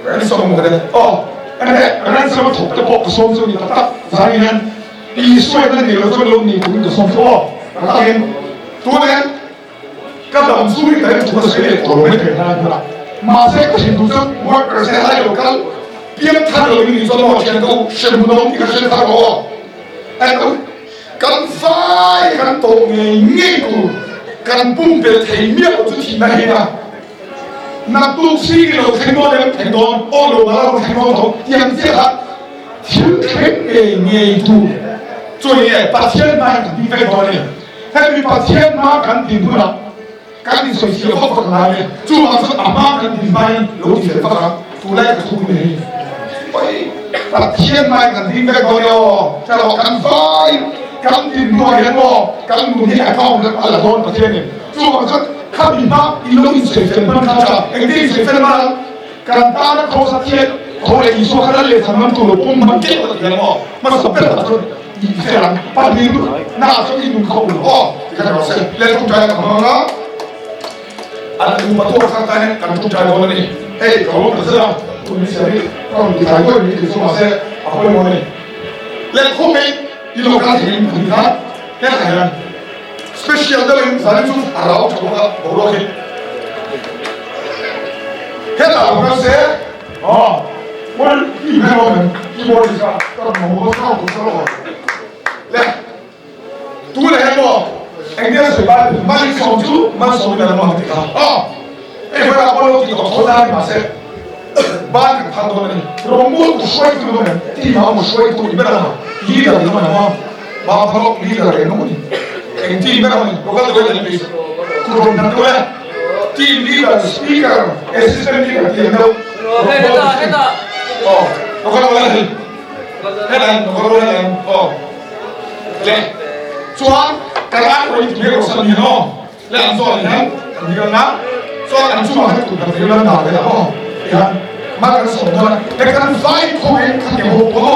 ransom cái đấy anh ấy ransom thuộc cái bộ số số như tắt giải ngân đi xoay cái này rồi cho lâu này cũng được số số các em tôi nên các đồng xu hướng đấy chúng ta sẽ để tổ mới thể ra là mà sẽ có trình độ rất worker sẽ hay được các biên tham rồi như cho nó chuyện đâu xem nó cái sẽ tham rồi anh đâu cần phải cần tổ nghề nghiên cứu กันปุ่มเป็นเทียมเมียเราจะทีไหนนะนักตู้ซีเราแทงโดนแทงโดนโอ้โหมาเราแทงโดนของยังเสียครับทิ้งแข็งเองไงดูตัวนี้ปัจเจียนมากันที่แฟนตัวนี้ให้มีปัจเจียนมากันที่นู่นละกันที่สวยเสียพวกคนนั้นจู่มาสักอามากันที่บ้านรู้ที่ไหนฟังตัวแรกก็ทุกนี้ไปปัจเจียนมากันที่แฟนตัวนี้จะหลอกกันไฟกันที่นู่นเห็นบ่กันนู่นที่ไอ้ข้าวมันอะไรโดนปัจเจียนเนี่ยจู่มาสักข้ามีบ้าอีโลอินเซฟเซนมันข้าจะเอ็งที่เซฟเซนมากันตานักโคสัตเทียเขาเลยอีสุขนั่นเลยทำมันตัวปุ่มมันเจ็บตัวเดียวมันสเปรย์ตัวอีเสียงปาดีดูน่าสนใจดูเขาดูอ๋อที่เขาเสร็จเล่นตุ้งใจกับเขาแล้วอันนี้มาตัวข้างใต้เนี่ยกันตุ้งใจวันนี้เฮ้ยเขาลงมาเสียตัวนี้เสียนี่ก็มีใจด้วยนี่คือสุมาเสียเอาไปวันนี้เล่นคู่นี้อีโลกันถึงถึงนะแค่ไหนกัน special เรื่องสารสุขเราจะบอกว่าโอ้โหแค่เราก็เสียอ๋อวันที่แม่เราเนี่ยที่บริษัทก็มาหัวเข้าตัวตลอดเลยตัวเลยก็เอ็งเนี่ยสุดบ้านบ้านสองชั่วมันสองเดือนมาติดกันอ๋อเอ็งเวลาเราติดต่อเขาได้มาเสร็จบ้านทางตัวนี้เราไม่ต้องช่วยตัวนี้ที่มาไม่ช่วยตัวนี้ไม่ได้ลีดเดอร์มันมาบ้านเขาลีดเดอร์เองนู่นเอ็งที่ไม่ได้เราก็ตัวนี้คุณรู้นั่นตัวทีมลีดเดอร์สปีกเกอร์แอสซิสแตนต์ลีดเดอร์ที่เราอ๋อเราก็รู้แล้วให้เราก็รู้แล้วอ๋อเลยส่วนการอ่านเราที่เราสอนนี่เนาะและอันสอนนี่นี่ก็นะส่วนอันช่วยให้คุณทำให้เราได้เลยอ๋ออย่างมากันสอนนะแต่การไฟคุยขัดแย้งหัวอ๋อ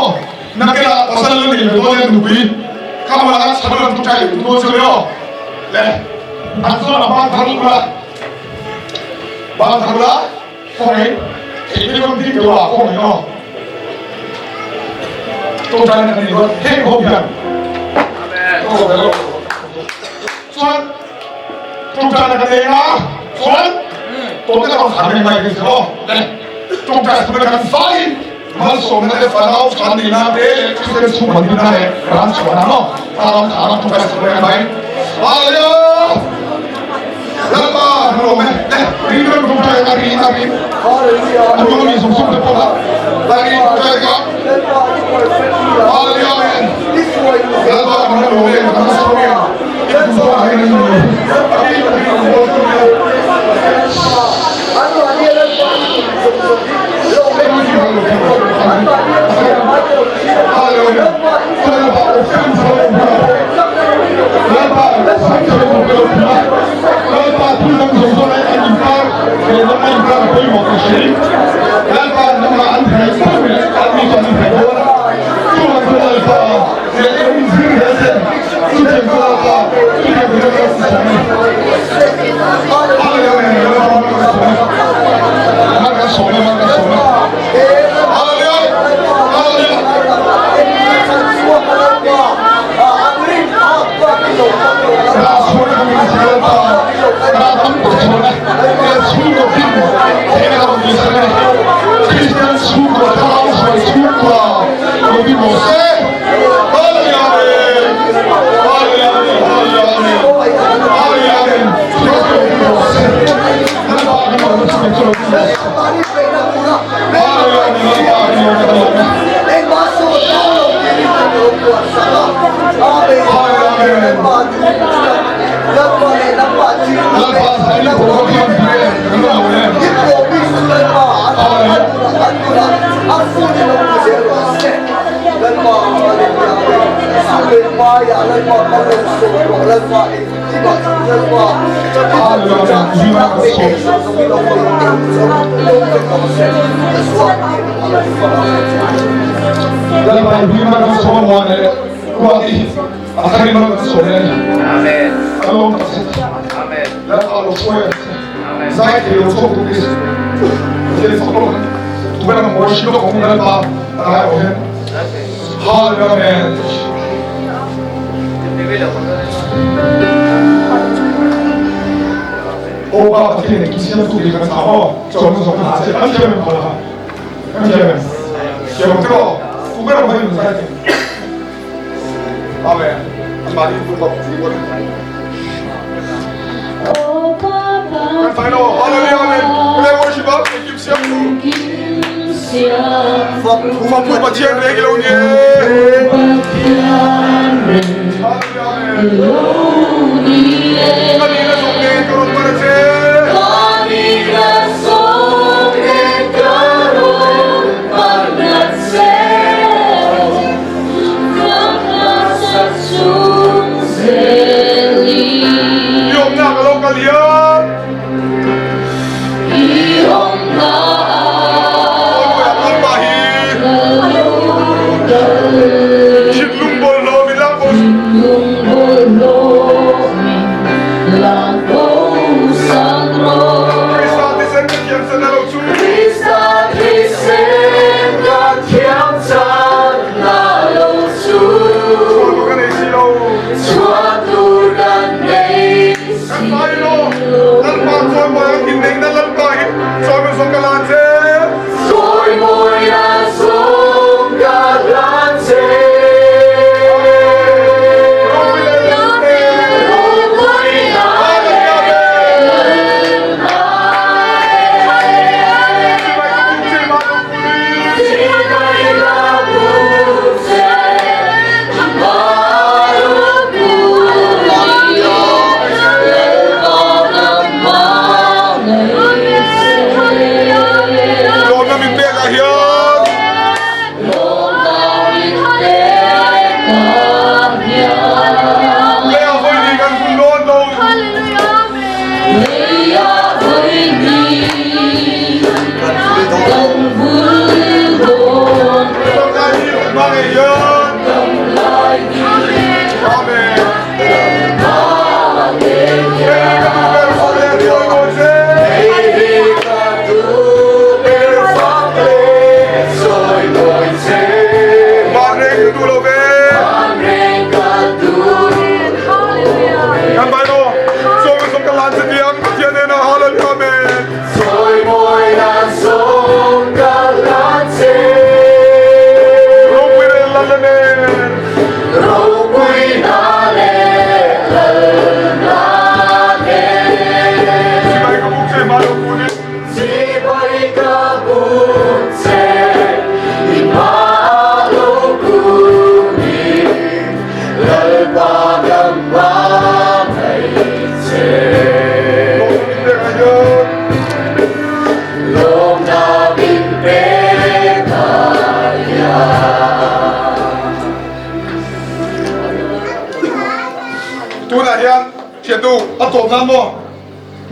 นักกีฬาภาษาเรื่องนี้เราเนี่ยดูดีข้ามาแล้วฉันเราต้องใจตัวเสียเลยอันสอนบ้านทำอะไรบ้านทำอะไรคุยที่คนที่เกี่ยวกับคนเนาะต้องใจในการนี้ว่าเฮ้ยผมอยากโอ้โหส่วนต้องใจในการนี้นะส่วนตัวที่เราทำยังไงกันเนาะเนี่ยต้องใจสำหรับการไฟมันส่งในฝันเราฝันดีนะเด็กที่เป็นสุขดีนะเนี่ยร้านสวนนะเนาะถ้าเราถามต้องใจสำหรับการไฟมาเลยแล้วก็รู้ไหมเนี่ยนี่เป็นต้องใจการนี้นะพี่อันนี้มีสมสุขเด็ดพอแล้วนี่ใจกันมาเลยแล้วก็มันรู้ไหมมันสวยที่คุณบอกให้ดูที่คุณบอกแล้วไปพิมพ์มาสอนวันเลยว่าที่อาศัยมาสอนเลยอารมณ์แล้วอารมณ์ช่วยใจที่เราชอบตรงนี้ที่เราชอบทุกอย่างมันชิโนของเราบ้างอะไรโอเคฮาเลลูยาโอ้บ้าที่เนี่ยกินเสียงตู้ดีกันสาวจนสมหาเสียอันเชื่อมันพอละอันเชื่อมันเชื่อมันก็ทุกอย่างมันอยู่ในใจอาเมนอันมาที่คุณบอกที่ว่า Kan phải đâu, hallelujah, amen. Let worship up, give siap tu. Phật phụ mà chiên đấy cái lâu nhé. Hallelujah, amen. Kami na song ne karon para se. Yom na kalau kalian. Lung bolo bilang bos. Krista disen kian senalo chu. Suatu kan esilo. Kan bayo. Kan pasol mo ang tineng na lampahin. Sabi sa kalanse.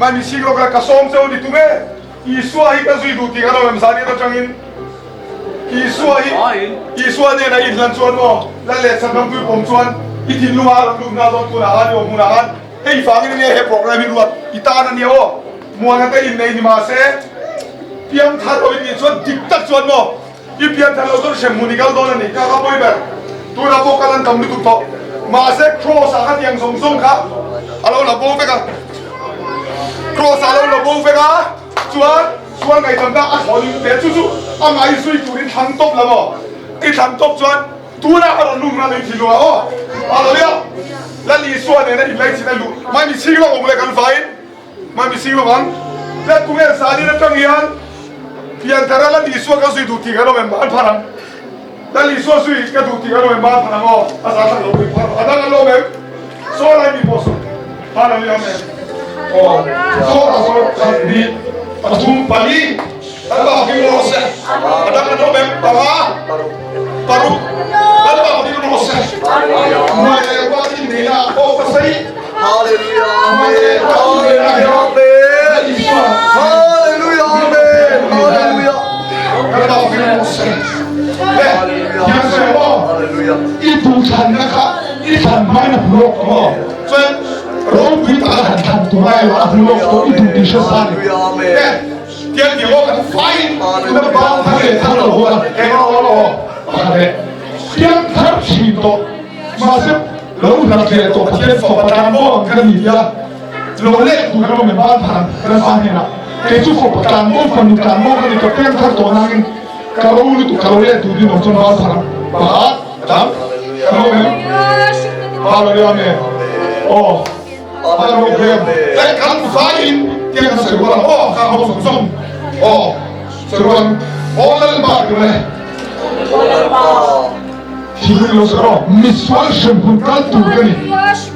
Mai mi siglo ka kasom se di tume Isua hi ka zui du ti ka ro msani ta changin Isua ne na in lan chuan mo la le san bam tu pom chuan I tin lu ma lu na don tu na han yo mu na han hei fa ni ne he program hi ruat ita na ni o mo na ta in nei ni ma se piam tha ro ni chuan dik tak chuan mo I piam tha lo don sem mu ni gal don ni ka boi ber tu na bo kalan tam ni tu to ma se cross a ha tiang song song kha alo la bo fe ka cross alo lo bo fe ka chuan ngai tam da a thon pe chu a ngai sui tu rin thang top la mo I thang top chuan tu na a ron lung na ni thi lo o alo ya la li suan ne na I lai chi na lu mai mi sing lo ko le kan fai mai mi sing lo kan la tu nge sa ni na tang hian pian tara la li suan ka sui tu ti ka lo men ban pharang la li suan sui ka tu ti ka lo men ban pharang o a sa thang lo pi phar adang lo men so lai mi bo so hallelujah men oh so di patum pali ada ki lo se ada kan lo men paru ada ba ki lo se mai wa ti ni la o pa sai hallelujah amen hallelujah amen hallelujah ada ba ki lo se yang se lo hallelujah itu chan na kha I chan mai na pro ko chen rom pi ta han tu mai lo lo ko itu ti sha san tiang di ho kan fai na ba ta le ta lo ho e lo ale tiang thar chi to ma se lo na ke to pa ke fo pa ta mo kan ni ya lo le tu ka lo me ba phan ka sa ni na ke chu fo pa ta mo fa nu ka mo ka ni ka tiang thar to na ngin ka lo lu tu ka lo le tu di mo chon ba phan ba tam ka lo me hallelujah amen oh hallelujah kan fai Dia ka sa wala o ka ho song song. O. Serwan olal ba kre. Hidup lo sero miswal shempun kal tu kani.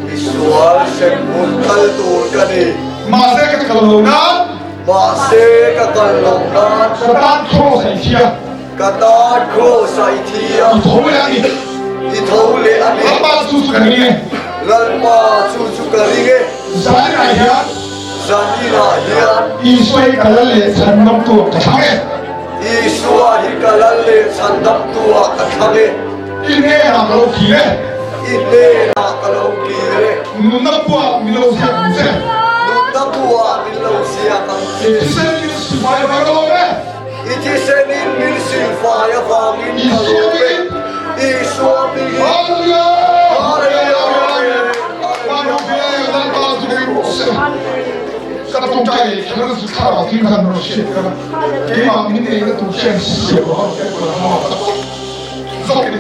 Visual sempun kaltur kani Mase ka kalona Mase kakalongnan satan kho sai chia. Katat ko sa itiya Thole ani. Ithole ani Apa su su kani ne. Lalpa susukaringe Zai na ya. Zanina hiyan Iswai kalale sannam tu ka thame. Iswa hikalalle sandap tuwa kathame Ine na kalo kire. Ine na kalongkire Nunapua milo se se. Nutapuwa nilaw siya kamsi Ise ni sifai ba kalo ne. Iti senin min silfaya fangin kalombe Iswa bigi Hallelujah. Hallelujah Baru dia dan baru dia se. Kata tu cai kena tu kara tinggal no se. Kema ini itu tu se se. Zokini.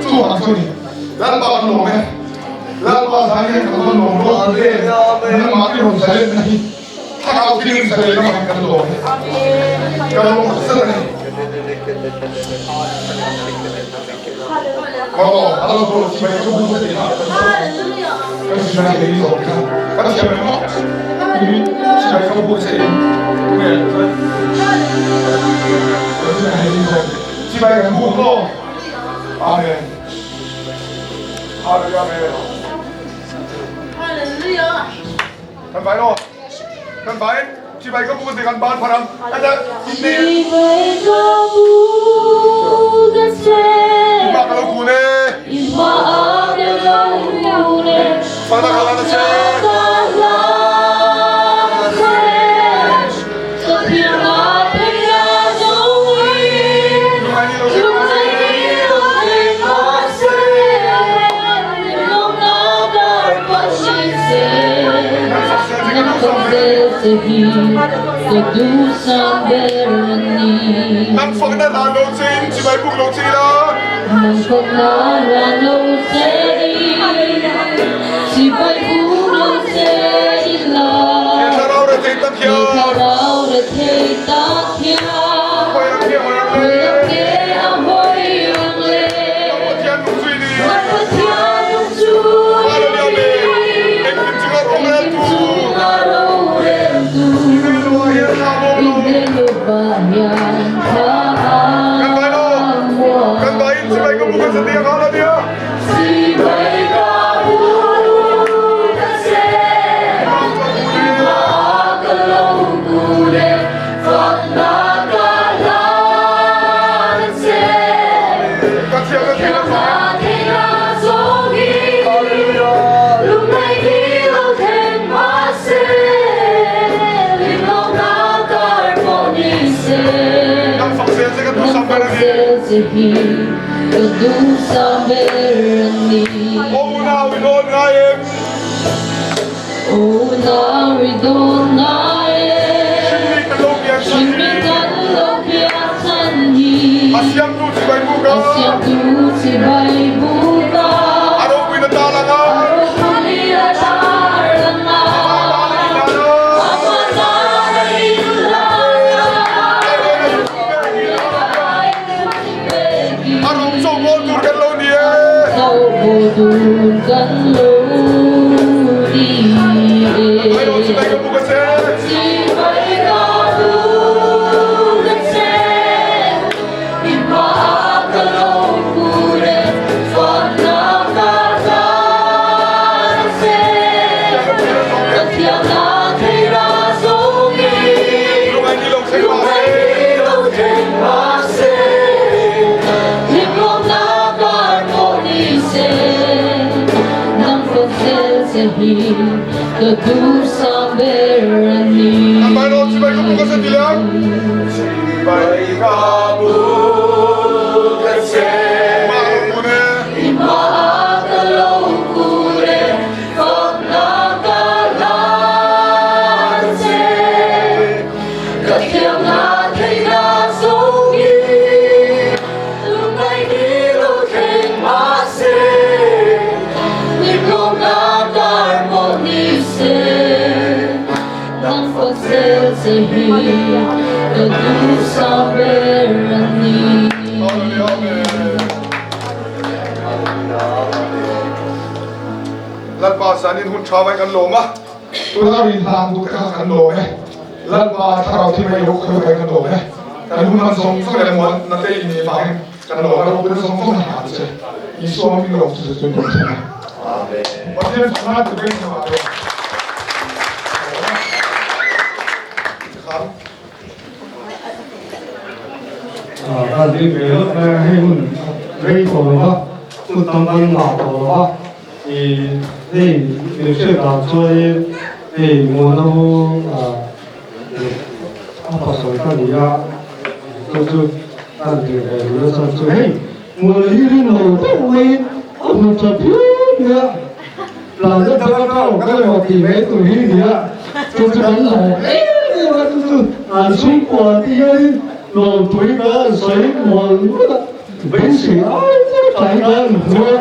Tu antoni. Dan baru no me. Dan baru saya kalau no no dia. Mana mati ron saya nahi. Kalau film saya nak kalau. Kalau saya ni. Kalau kalau saya tu bukan saya. Kalau saya nak jadi orang. Kalau saya memang. Ini saya kalau bukan saya. Kalau saya jadi orang. Siapa yang bukan? Amen. Hallelujah. Kan baik loh. Kan baik. Siapa yang bukan dengan bahan parang. Ada ini. Iba kalau gune. Pada kalau ada cek. Nang phật đã là đầu tiên, chỉ phải buộc đầu tiên đó. Hiện ra đâu để thấy tất kia. Quay ra kia, quay ra kia. Ông thiên cũng suy đi. Hallelujah. Em kim chữ ngọt ông em tu. Kan baik siapa yang bukan setia kalau dia. Oh now we don't know him. Oh now we don't know him. Shimmy kalong Asyam tu si bayi buka. Araw pinadalangan. Araw sokol turkan lo dia. Ayo si bayi buka se. Kedur samberani. Tambah lo si bayi buka se bilang. Si bayi buka se. Hãy subscribe cho kênh Ghiền Mì Gõ để không bỏ lỡ du saberani. Lan pa sanin hun chawai kan lo ma tu la rin hang tu ka kan lo ne lan pa thao thi mai lo khơ kai kan lo ne kan hun man song so le mon na te ni fa kan lo ka bu song song ha se i so mi lo tu se tu se na amen wa te na tu ben ma lo anh đi về lúc hay hơn gây khổ đó tôi tâm ăn bảo khổ đó thì điều chuyện là chơi thì mua đâu học soi cái gì á tôi anh đi về lúc sau chơi hey mua đi đi nào đâu vậy ông chụp phim nữa là rất cao cái họ thì mấy tuổi nữa tôi vẫn là anh xuống qua thì lòng tuổi đó sấy mòn bánh xì trái gần nữa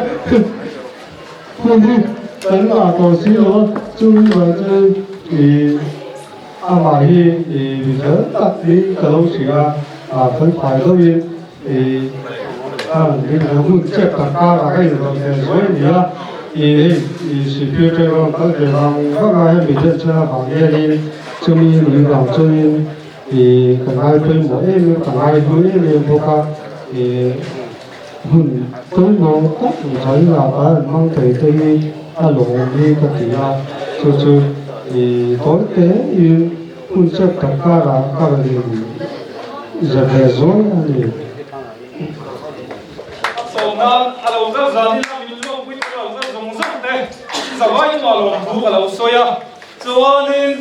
hôm nay vẫn là tổ sĩ đó chung là chơi thì mà thì bây giờ đặt đi cái lâu xì phân phải đó thì cái này cũng chết tất cả là cái rồi rồi thì sự phía trên đó các cái hàng các cái bị chết là hàng kia đi cho mình làm cho mình thì cả hai bên mỗi em cả hai đứa em vô ca thì tối ngủ tất thấy là cái mang thấy tôi lộ đi cái gì cho thì tối tế thì cũng sẽ tất cả là các cái gì giờ về rồi thì so na alo za za ni la min lo wi lo za zong zong te za wai ma lo bu alo so ya chuanin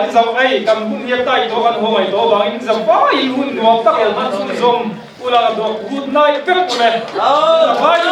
in zong ai kam hun hiat tai to kan ho mai to bang in zong vai hun nuam tak el man sun zong ula do good night per ko ne za wai